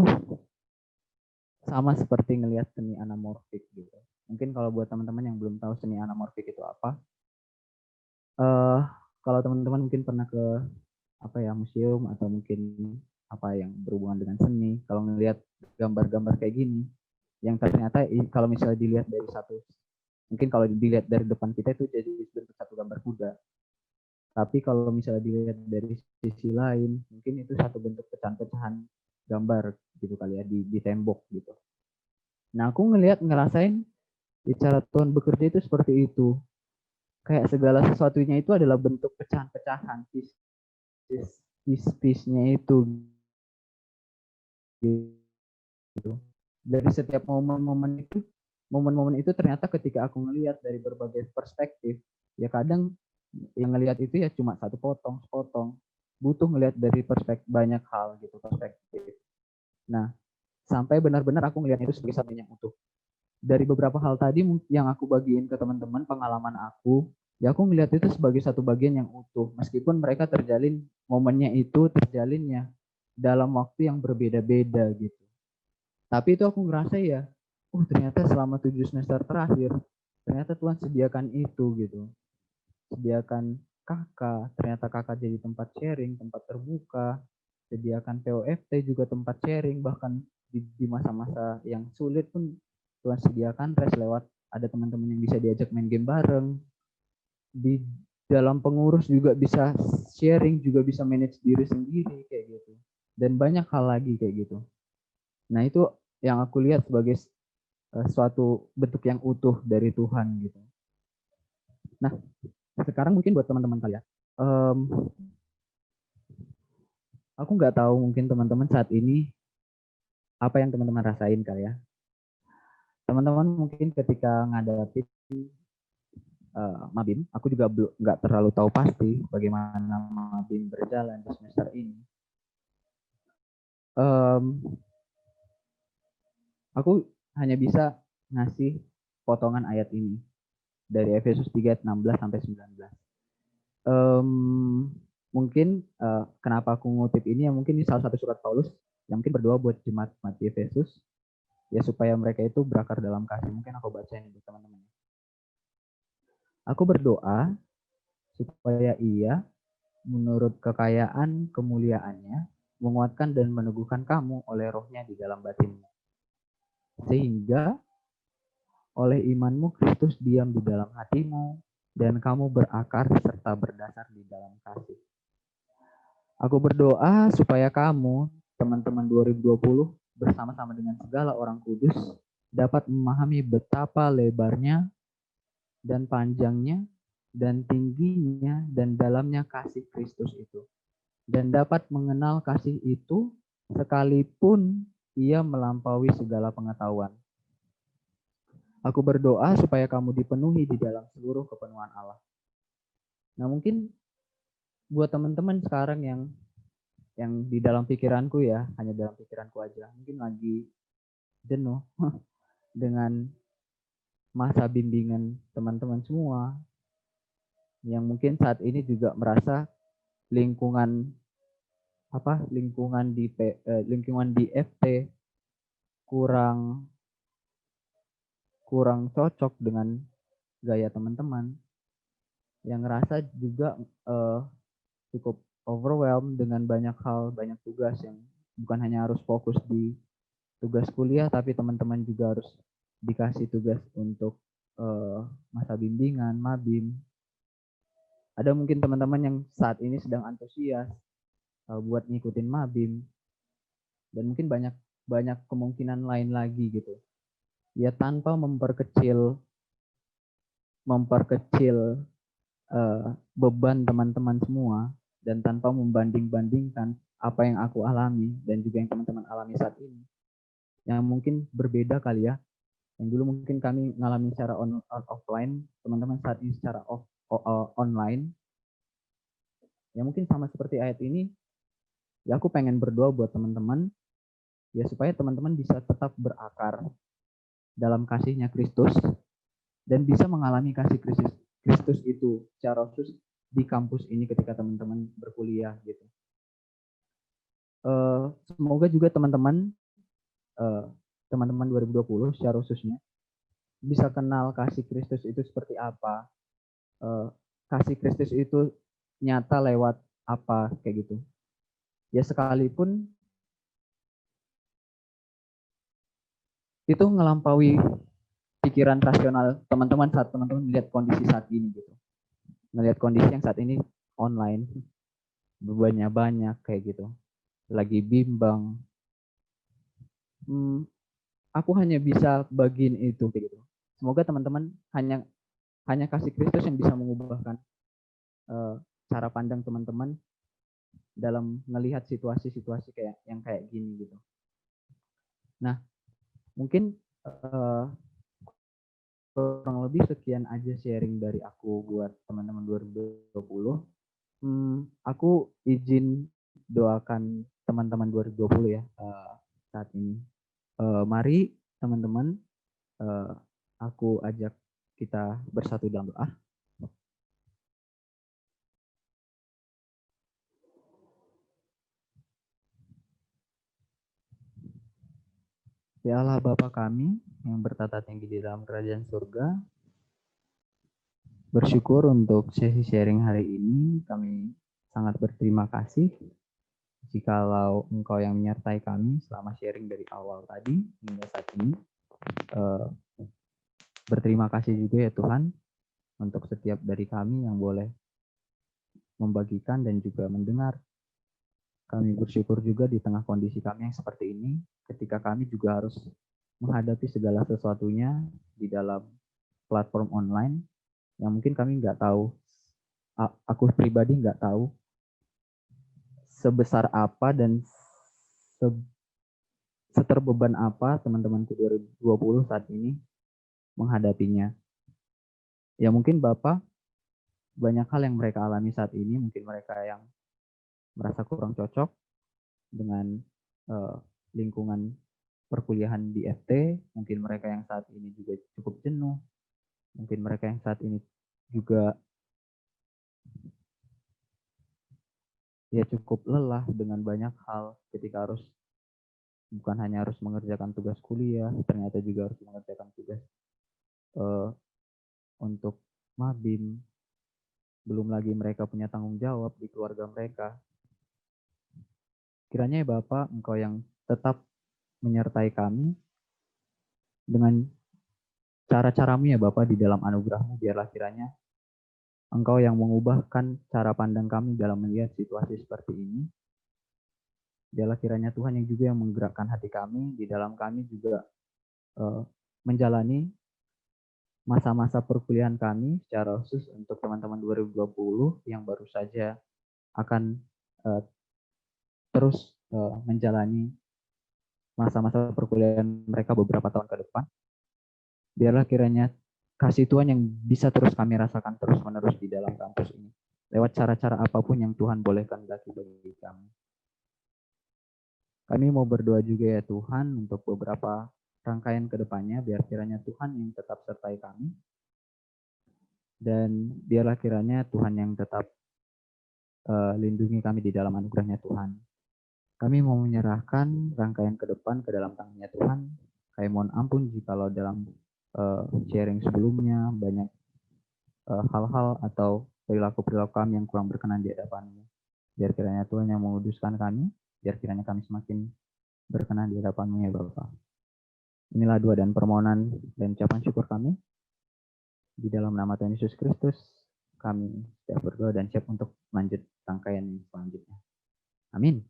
sama seperti ngelihat seni anamorfik gitu. Mungkin kalau buat teman-teman yang belum tahu seni anamorfik itu apa, kalau teman-teman mungkin pernah ke museum atau mungkin yang berhubungan dengan seni, kalau ngelihat gambar-gambar kayak gini, yang ternyata kalau misalnya dilihat dari mungkin kalau dilihat dari depan kita itu jadi bentuk satu gambar kuda. Tapi kalau misalnya dilihat dari sisi lain, mungkin itu satu bentuk pecahan-pecahan gambar gitu kali ya di tembok gitu. Nah aku ngerasain cara Tuhan bekerja itu seperti itu. Kayak segala sesuatunya itu adalah bentuk pecahan-pecahan, piece-nya itu gitu. Dari setiap momen-momen itu momen-momen itu ternyata ketika aku ngelihat dari berbagai perspektif, ya kadang yang ngelihat itu ya cuma satu potong, sepotong. Butuh ngelihat dari perspektif banyak hal gitu, perspektif. Nah, sampai benar-benar aku ngelihat itu sebagai satu yang utuh. Dari beberapa hal tadi yang aku bagiin ke teman-teman, pengalaman aku, ya aku ngelihat itu sebagai satu bagian yang utuh. Meskipun mereka terjalin, momennya itu terjalinnya dalam waktu yang berbeda-beda gitu. Tapi itu aku ngerasa ya, ternyata selama 7 semester terakhir, ternyata Tuhan sediakan itu gitu. Sediakan kakak, ternyata kakak jadi tempat sharing, tempat terbuka, sediakan POFT juga tempat sharing, bahkan di masa-masa yang sulit pun Tuhan sediakan rest lewat ada teman-teman yang bisa diajak main game bareng. Di dalam pengurus juga bisa sharing, juga bisa manage diri sendiri kayak gitu. Dan banyak hal lagi kayak gitu. Nah, itu yang aku lihat sebagai suatu bentuk yang utuh dari Tuhan gitu. Nah, sekarang mungkin buat teman-teman kalian, aku nggak tahu mungkin teman-teman saat ini apa yang teman-teman rasain kali ya. Teman-teman mungkin ketika ngadapin Mabim, aku juga nggak terlalu tahu pasti bagaimana Mabim berjalan di semester ini. Aku hanya bisa ngasih potongan ayat ini dari Efesus 3 ayat 16 sampai 19. Mungkin kenapa aku ngutip ini ya mungkin ini salah satu surat Paulus yang mungkin berdoa buat jemaat di Efesus ya supaya mereka itu berakar dalam kasih. Mungkin aku bacain ini teman-teman. Aku berdoa supaya ia menurut kekayaan kemuliaannya menguatkan dan meneguhkan kamu oleh rohnya di dalam batinmu. Sehingga oleh imanmu Kristus diam di dalam hatimu dan kamu berakar serta berdasar di dalam kasih. Aku berdoa supaya kamu, teman-teman 2020, bersama-sama dengan segala orang kudus, dapat memahami betapa lebarnya dan panjangnya dan tingginya dan dalamnya kasih Kristus itu. Dan dapat mengenal kasih itu sekalipun ia melampaui segala pengetahuan. Aku berdoa supaya kamu dipenuhi di dalam seluruh kepenuhan Allah. Nah, mungkin buat teman-teman sekarang yang di dalam pikiranku ya, hanya dalam pikiranku aja, mungkin lagi jenuh dengan masa bimbingan teman-teman semua, yang mungkin saat ini juga merasa lingkungan di FT kurang cocok dengan gaya teman-teman, yang ngerasa juga cukup overwhelmed dengan banyak hal, banyak tugas yang bukan hanya harus fokus di tugas kuliah, tapi teman-teman juga harus dikasih tugas untuk masa bimbingan, mabim. Ada mungkin teman-teman yang saat ini sedang antusias buat ngikutin mabim, dan mungkin banyak kemungkinan lain lagi gitu. Ya tanpa memperkecil beban teman-teman semua dan tanpa membanding-bandingkan apa yang aku alami dan juga yang teman-teman alami saat ini. Yang mungkin berbeda kali ya. Yang dulu mungkin kami ngalamin secara offline, teman-teman saat ini secara online. Ya mungkin sama seperti ayat ini, ya aku pengen berdoa buat teman-teman, ya supaya teman-teman bisa tetap berakar dalam kasihnya Kristus dan bisa mengalami kasih Kristus itu secara khusus di kampus ini ketika teman-teman berkuliah gitu. Semoga juga teman-teman 2020 secara khususnya bisa kenal kasih Kristus itu seperti apa. Kasih Kristus itu nyata lewat apa kayak gitu. Ya sekalipun itu ngelampaui pikiran rasional teman-teman saat teman-teman melihat kondisi saat ini gitu. Melihat kondisi yang saat ini online, bebannya banyak kayak gitu. Lagi bimbang. Aku hanya bisa bagiin itu kayak gitu. Semoga teman-teman hanya kasih Kristus yang bisa mengubahkan cara pandang teman-teman dalam melihat situasi-situasi kayak gini gitu. Nah, mungkin kurang lebih sekian aja sharing dari aku buat teman-teman 2020. Aku izin doakan teman-teman 2020 ya saat ini. Mari teman-teman, aku ajak kita bersatu dalam doa. Ya Allah Bapa kami yang bertata tinggi di dalam kerajaan surga, bersyukur untuk sesi sharing hari ini. Kami sangat berterima kasih jikalau Engkau yang menyertai kami selama sharing dari awal tadi hingga saat ini. Berterima kasih juga ya Tuhan untuk setiap dari kami yang boleh membagikan dan juga mendengar. Kami bersyukur juga di tengah kondisi kami yang seperti ini, ketika kami juga harus menghadapi segala sesuatunya di dalam platform online, yang mungkin kami nggak tahu, aku pribadi nggak tahu sebesar apa dan seterbeban apa teman-temanku 2020 saat ini menghadapinya. Ya mungkin Bapak, banyak hal yang mereka alami saat ini, mungkin mereka yang merasa kurang cocok dengan lingkungan perkuliahan di FT, mungkin mereka yang saat ini juga cukup jenuh, mungkin mereka yang saat ini juga ya cukup lelah dengan banyak hal ketika harus bukan hanya harus mengerjakan tugas kuliah, ternyata juga harus mengerjakan tugas untuk mabim, belum lagi mereka punya tanggung jawab di keluarga mereka. Kiranya ya Bapak, Engkau yang tetap menyertai kami dengan cara-caramu ya Bapak di dalam anugerah-Mu, biarlah kiranya Engkau yang mengubahkan cara pandang kami dalam melihat situasi seperti ini. Biarlah kiranya Tuhan yang juga yang menggerakkan hati kami, di dalam kami juga menjalani masa-masa perkuliahan kami secara khusus untuk teman-teman 2020 yang baru saja akan terus menjalani masa-masa perkuliahan mereka beberapa tahun ke depan. Biarlah kiranya kasih Tuhan yang bisa terus kami rasakan terus-menerus di dalam kampus ini, lewat cara-cara apapun yang Tuhan bolehkan bagi kami. Kami mau berdoa juga ya Tuhan untuk beberapa rangkaian ke depannya, biar kiranya Tuhan yang tetap sertai kami. Dan biarlah kiranya Tuhan yang tetap lindungi kami di dalam anugerahnya Tuhan. Kami mau menyerahkan rangkaian ke depan ke dalam tangannya Tuhan. Kami mohon ampun jikalau dalam sharing sebelumnya banyak hal-hal atau perilaku-perilaku kami yang kurang berkenan di hadapan-Mu. Biar kiranya Tuhan yang menguduskan kami, biar kiranya kami semakin berkenan di hadapan-Mu ya Bapa. Inilah doa dan permohonan dan ucapan syukur kami. Di dalam nama Tuhan Yesus Kristus, kami siap berdoa dan siap untuk lanjut rangkaian selanjutnya. Amin.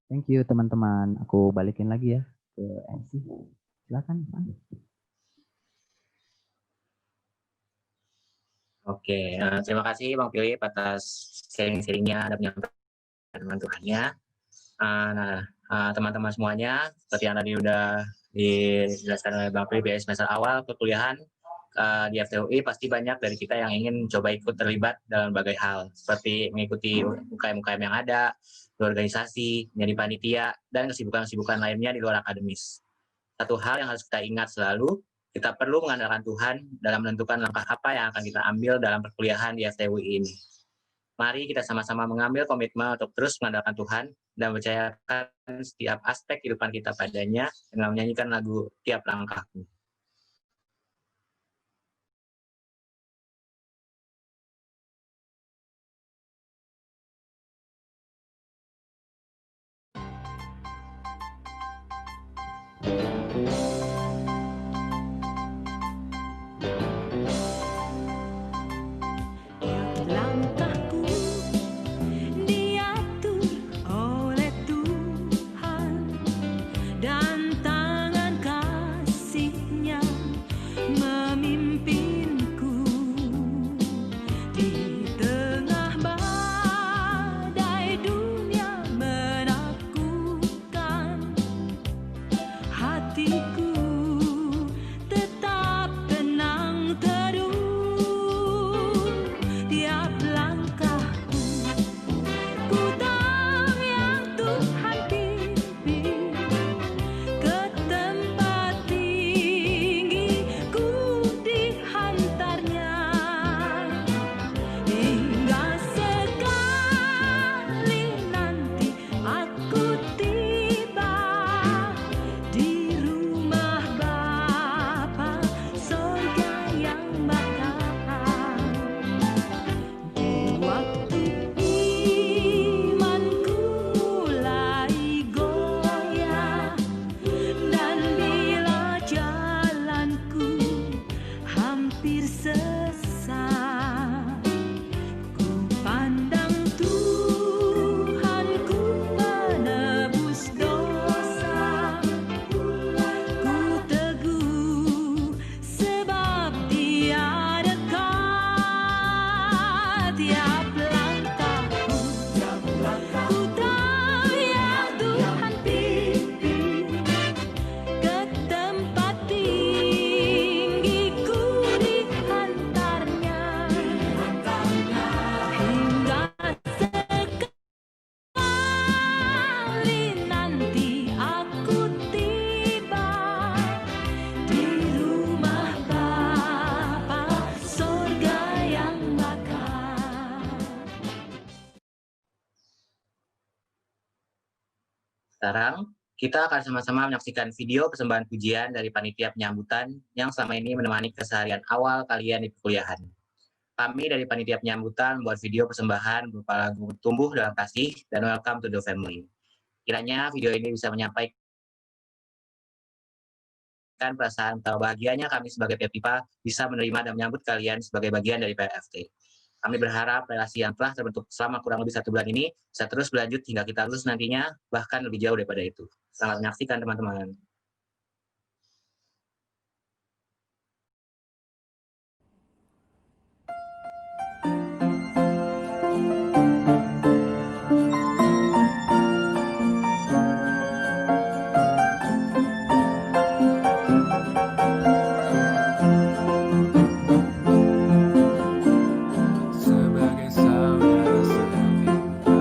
Thank you teman-teman. Aku balikin lagi ya ke MC. Silakan Pak. Oke, terima kasih Bang Philip atas sharing-sharingnya dan penyampaian Tuhannya. Teman-teman semuanya, seperti yang tadi udah dijelaskan oleh Bang Philip di semester awal perkuliahan di FTUI, pasti banyak dari kita yang ingin coba ikut terlibat dalam berbagai hal, seperti mengikuti UKM-UKM yang ada, berorganisasi, menjadi panitia, dan kesibukan-kesibukan lainnya di luar akademis. Satu hal yang harus kita ingat selalu, kita perlu mengandalkan Tuhan dalam menentukan langkah apa yang akan kita ambil dalam perkuliahan di FTUI ini. Mari kita sama-sama mengambil komitmen untuk terus mengandalkan Tuhan dan percayakan setiap aspek kehidupan kita padanya dengan menyanyikan lagu Tiap Langkahku. Langkahku diatur oleh Tuhan dan tangan kasih Sekarang, kita akan sama-sama menyaksikan video persembahan pujian dari panitia penyambutan yang selama ini menemani keseharian awal kalian di perkuliahan. Kami dari panitia penyambutan membuat video persembahan berupa lagu Tumbuh Dalam Kasih dan Welcome to the Family. Kiranya video ini bisa menyampaikan perasaan betapa bahagianya kami sebagai PPIPA bisa menerima dan menyambut kalian sebagai bagian dari PFT. Kami berharap relasi yang telah terbentuk selama kurang lebih 1 bulan ini bisa terus berlanjut hingga kita lulus nantinya, bahkan lebih jauh daripada itu. Selamat menyaksikan teman-teman. Sebagai saudara sepintas,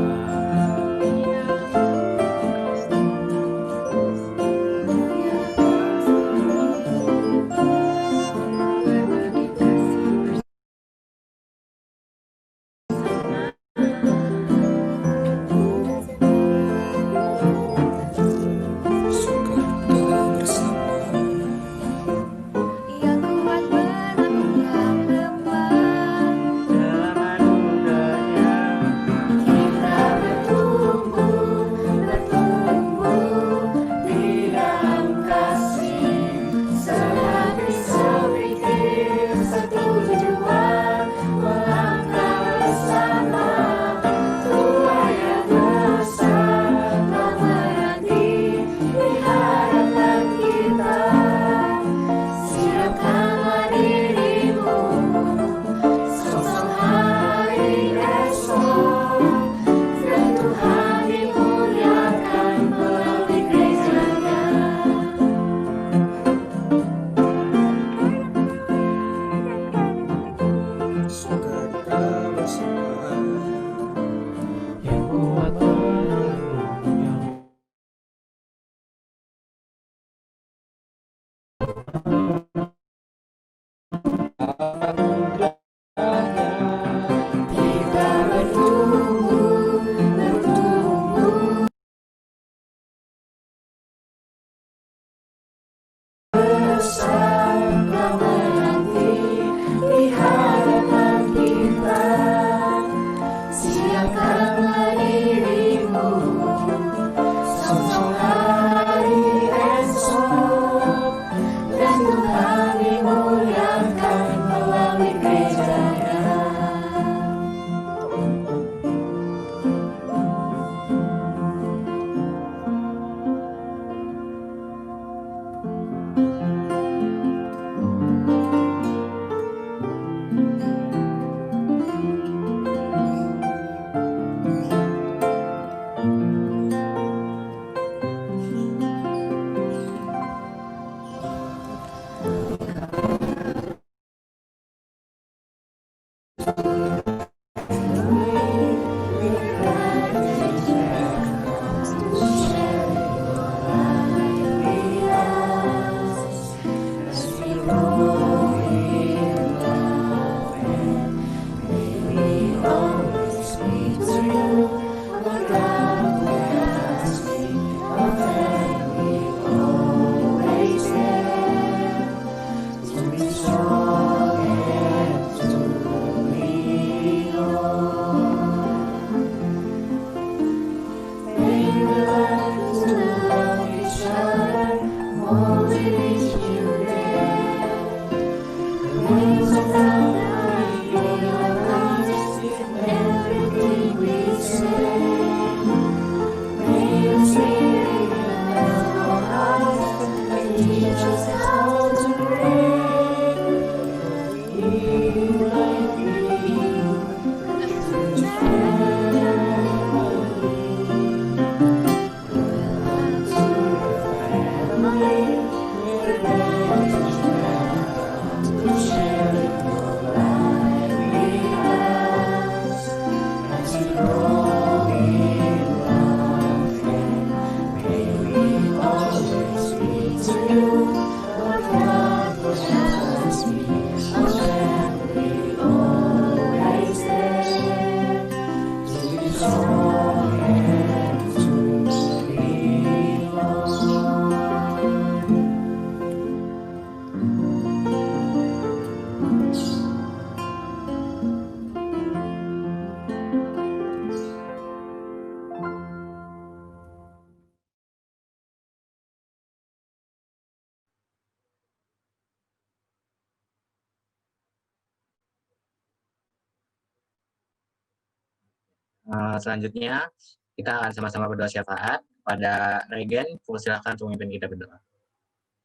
Selanjutnya kita akan sama-sama berdoa syafaat. Pada Regen, silakan untuk memimpin kita berdoa.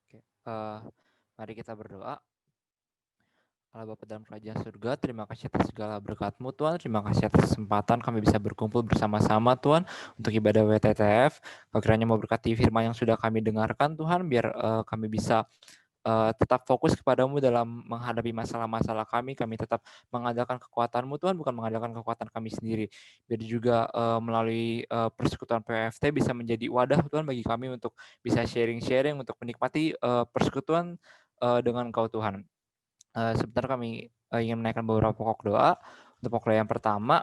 Oke, mari kita berdoa. Allah Bapa dalam kerajaan surga, terima kasih atas segala berkat-Mu Tuhan, terima kasih atas kesempatan kami bisa berkumpul bersama-sama Tuhan untuk ibadah WTTF. Kau kiranya mau berkati firman yang sudah kami dengarkan Tuhan, biar kami bisa tetap fokus kepadamu dalam menghadapi masalah-masalah kami tetap mengandalkan kekuatan-Mu Tuhan, bukan mengandalkan kekuatan kami sendiri. Biar juga melalui persekutuan PFT bisa menjadi wadah Tuhan bagi kami untuk bisa sharing-sharing, untuk menikmati persekutuan dengan Kau Tuhan. Sebentar kami ingin menaikkan beberapa pokok doa. Untuk pokok doa yang pertama,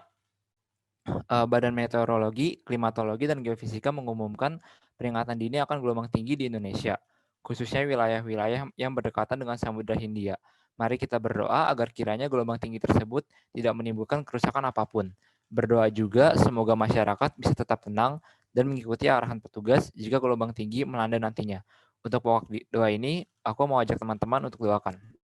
Badan Meteorologi, Klimatologi, dan Geofisika mengumumkan peringatan dini akan gelombang tinggi di Indonesia, khususnya wilayah-wilayah yang berdekatan dengan Samudra Hindia. Mari kita berdoa agar kiranya gelombang tinggi tersebut tidak menimbulkan kerusakan apapun. Berdoa juga semoga masyarakat bisa tetap tenang dan mengikuti arahan petugas jika gelombang tinggi melanda nantinya. Untuk pokok doa ini, aku mau ajak teman-teman untuk doakan.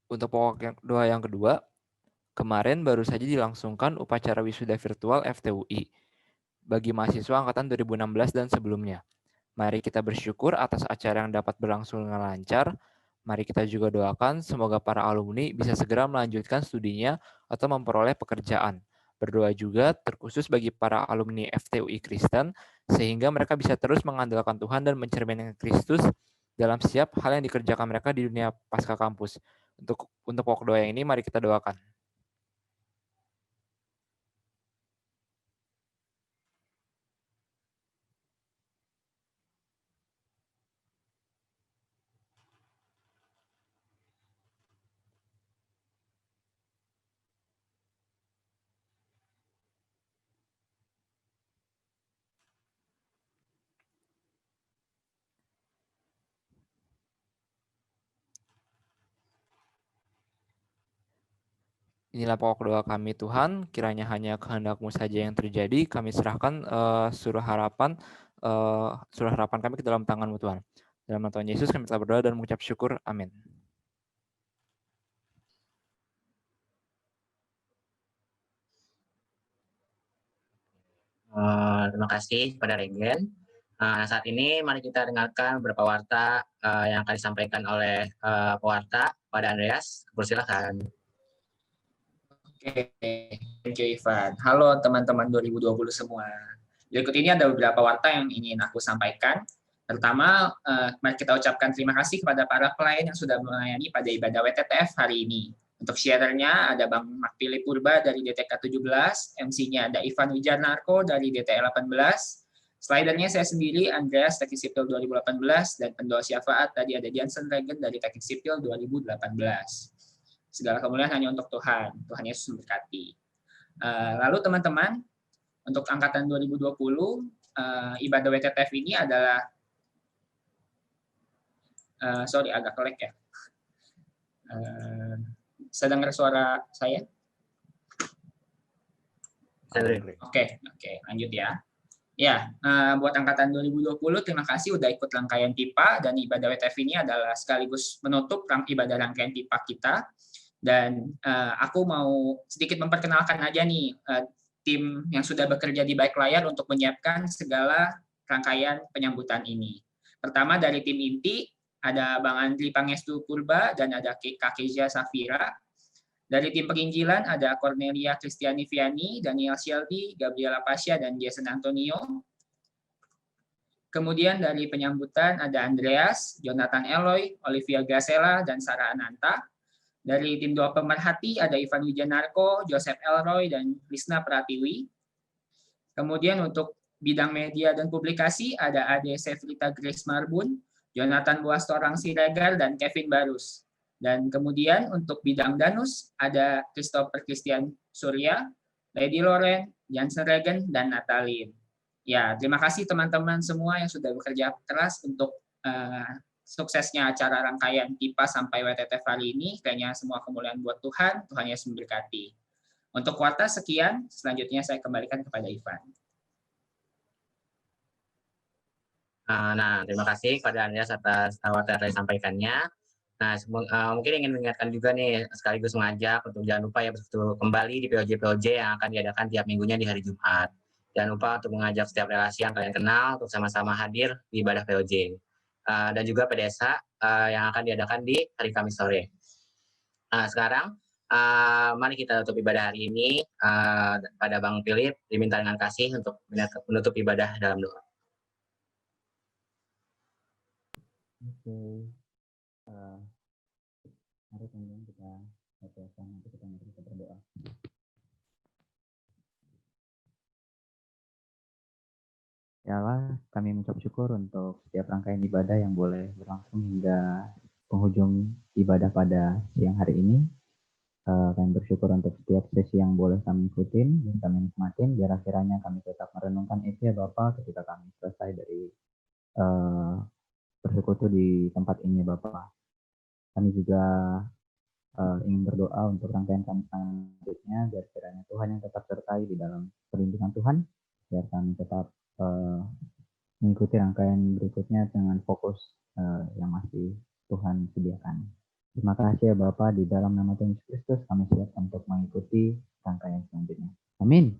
Untuk pokok doa yang kedua, kemarin baru saja dilangsungkan upacara wisuda virtual FTUI bagi mahasiswa angkatan 2016 dan sebelumnya. Mari kita bersyukur atas acara yang dapat berlangsung dengan lancar. Mari kita juga doakan semoga para alumni bisa segera melanjutkan studinya atau memperoleh pekerjaan. Berdoa juga terkhusus bagi para alumni FTUI Kristen, sehingga mereka bisa terus mengandalkan Tuhan dan mencerminkan Kristus dalam setiap hal yang dikerjakan mereka di dunia pasca kampus. Untuk pokok doa yang ini, mari kita doakan. Inilah pokok doa kami Tuhan, kiranya hanya kehendak-Mu saja yang terjadi. Kami serahkan suruh harapan kami ke dalam tangan-Mu Tuhan. Dalam nama Tuhan Yesus kami telah berdoa dan mengucap syukur. Amin. Terima kasih kepada Regen. Saat ini mari kita dengarkan beberapa warta yang akan disampaikan oleh pewarta pada Andreas. Persilakan. Oke, thank you Ivan. Halo teman-teman 2020 semua. Berikut ini ada beberapa warta yang ingin aku sampaikan. Pertama, mari kita ucapkan terima kasih kepada para pelayan yang sudah melayani pada ibadah WTTF hari ini. Untuk sharernya ada Bang Makpili Purba dari DTK 17, MC-nya ada Ivan Wijanarko dari DTE 18, slidernya saya sendiri, Andreas, Teknik Sipil 2018, dan pendoa syafaat tadi ada Jansen Regen dari Teknik Sipil 2018. Segala kemuliaan hanya untuk Tuhan. Tuhan Yesus memberkati. Lalu teman-teman, untuk angkatan 2020, ibadah WTTF ini adalah, agak kelek ya. Saya dengar suara saya? Oke, lanjut ya. Ya, buat angkatan 2020, terima kasih udah ikut rangkaian TIPA, dan ibadah WTF ini adalah sekaligus menutup ibadah rangkaian TIPA kita. Dan aku mau sedikit memperkenalkan aja nih tim yang sudah bekerja di balik layar untuk menyiapkan segala rangkaian penyambutan ini. Pertama dari tim inti, ada Bang Andri Pangestu Purba dan ada Kak Kezia Safira. Dari tim penginjilan ada Cornelia Kristiani Viani, Daniel Shelby, Gabriela Pasha, dan Jason Antonio. Kemudian dari penyambutan ada Andreas, Jonathan Eloy, Olivia Gasela, dan Sarah Ananta. Dari tim doa pemerhati ada Ivan Wijanarko, Joseph Elroy, dan Krisna Pratiwi. Kemudian untuk bidang media dan publikasi ada Ade Sefrita Grace Marbun, Jonathan Buastorang Siregar, dan Kevin Barus. Dan kemudian untuk bidang danus ada Christopher Christian Surya, Lady Loren, Jansen Regen, dan Natalin. Ya, terima kasih teman-teman semua yang sudah bekerja keras untuk suksesnya acara rangkaian KIPA sampai WTTF hari ini. Kiranya semua kemuliaan buat Tuhan, Tuhan Yesus memberkati. Untuk kuarta sekian, selanjutnya saya kembalikan kepada Ivan. Nah, terima kasih kepada Andreas atas materi yang disampaikannya. Nah, mungkin ingin mengingatkan juga nih, sekaligus mengajak untuk jangan lupa ya bersatu kembali di POJ-POJ yang akan diadakan tiap minggunya di hari Jumat. Jangan lupa untuk mengajak setiap relasi yang kalian kenal untuk sama-sama hadir di ibadah POJ. Dan juga pedesa yang akan diadakan di hari Kamis sore. Sekarang, mari kita tutup ibadah hari ini pada Bang Philip, diminta dengan kasih untuk menutup ibadah dalam doa. Oke. Mari kemudian kita baca nanti kita berdoa. Ya Allah, kami mengucap syukur untuk setiap rangkaian ibadah yang boleh berlangsung hingga penghujung ibadah pada siang hari ini. Kami bersyukur untuk setiap sesi yang boleh kami ikutin dan kami nikmatin. Biar akhirnya kami tetap merenungkan itu ya Bapak ketika kami selesai dari bersekutu di tempat ini ya Bapak. Kami juga ingin berdoa untuk rangkaian kami selanjutnya, biar kiranya Tuhan yang tetap sertai di dalam perlindungan Tuhan, biar kami tetap mengikuti rangkaian berikutnya dengan fokus yang masih Tuhan sediakan. Terima kasih ya Bapak, di dalam nama Tuhan Yesus Kristus kami siap untuk mengikuti rangkaian selanjutnya. Amin.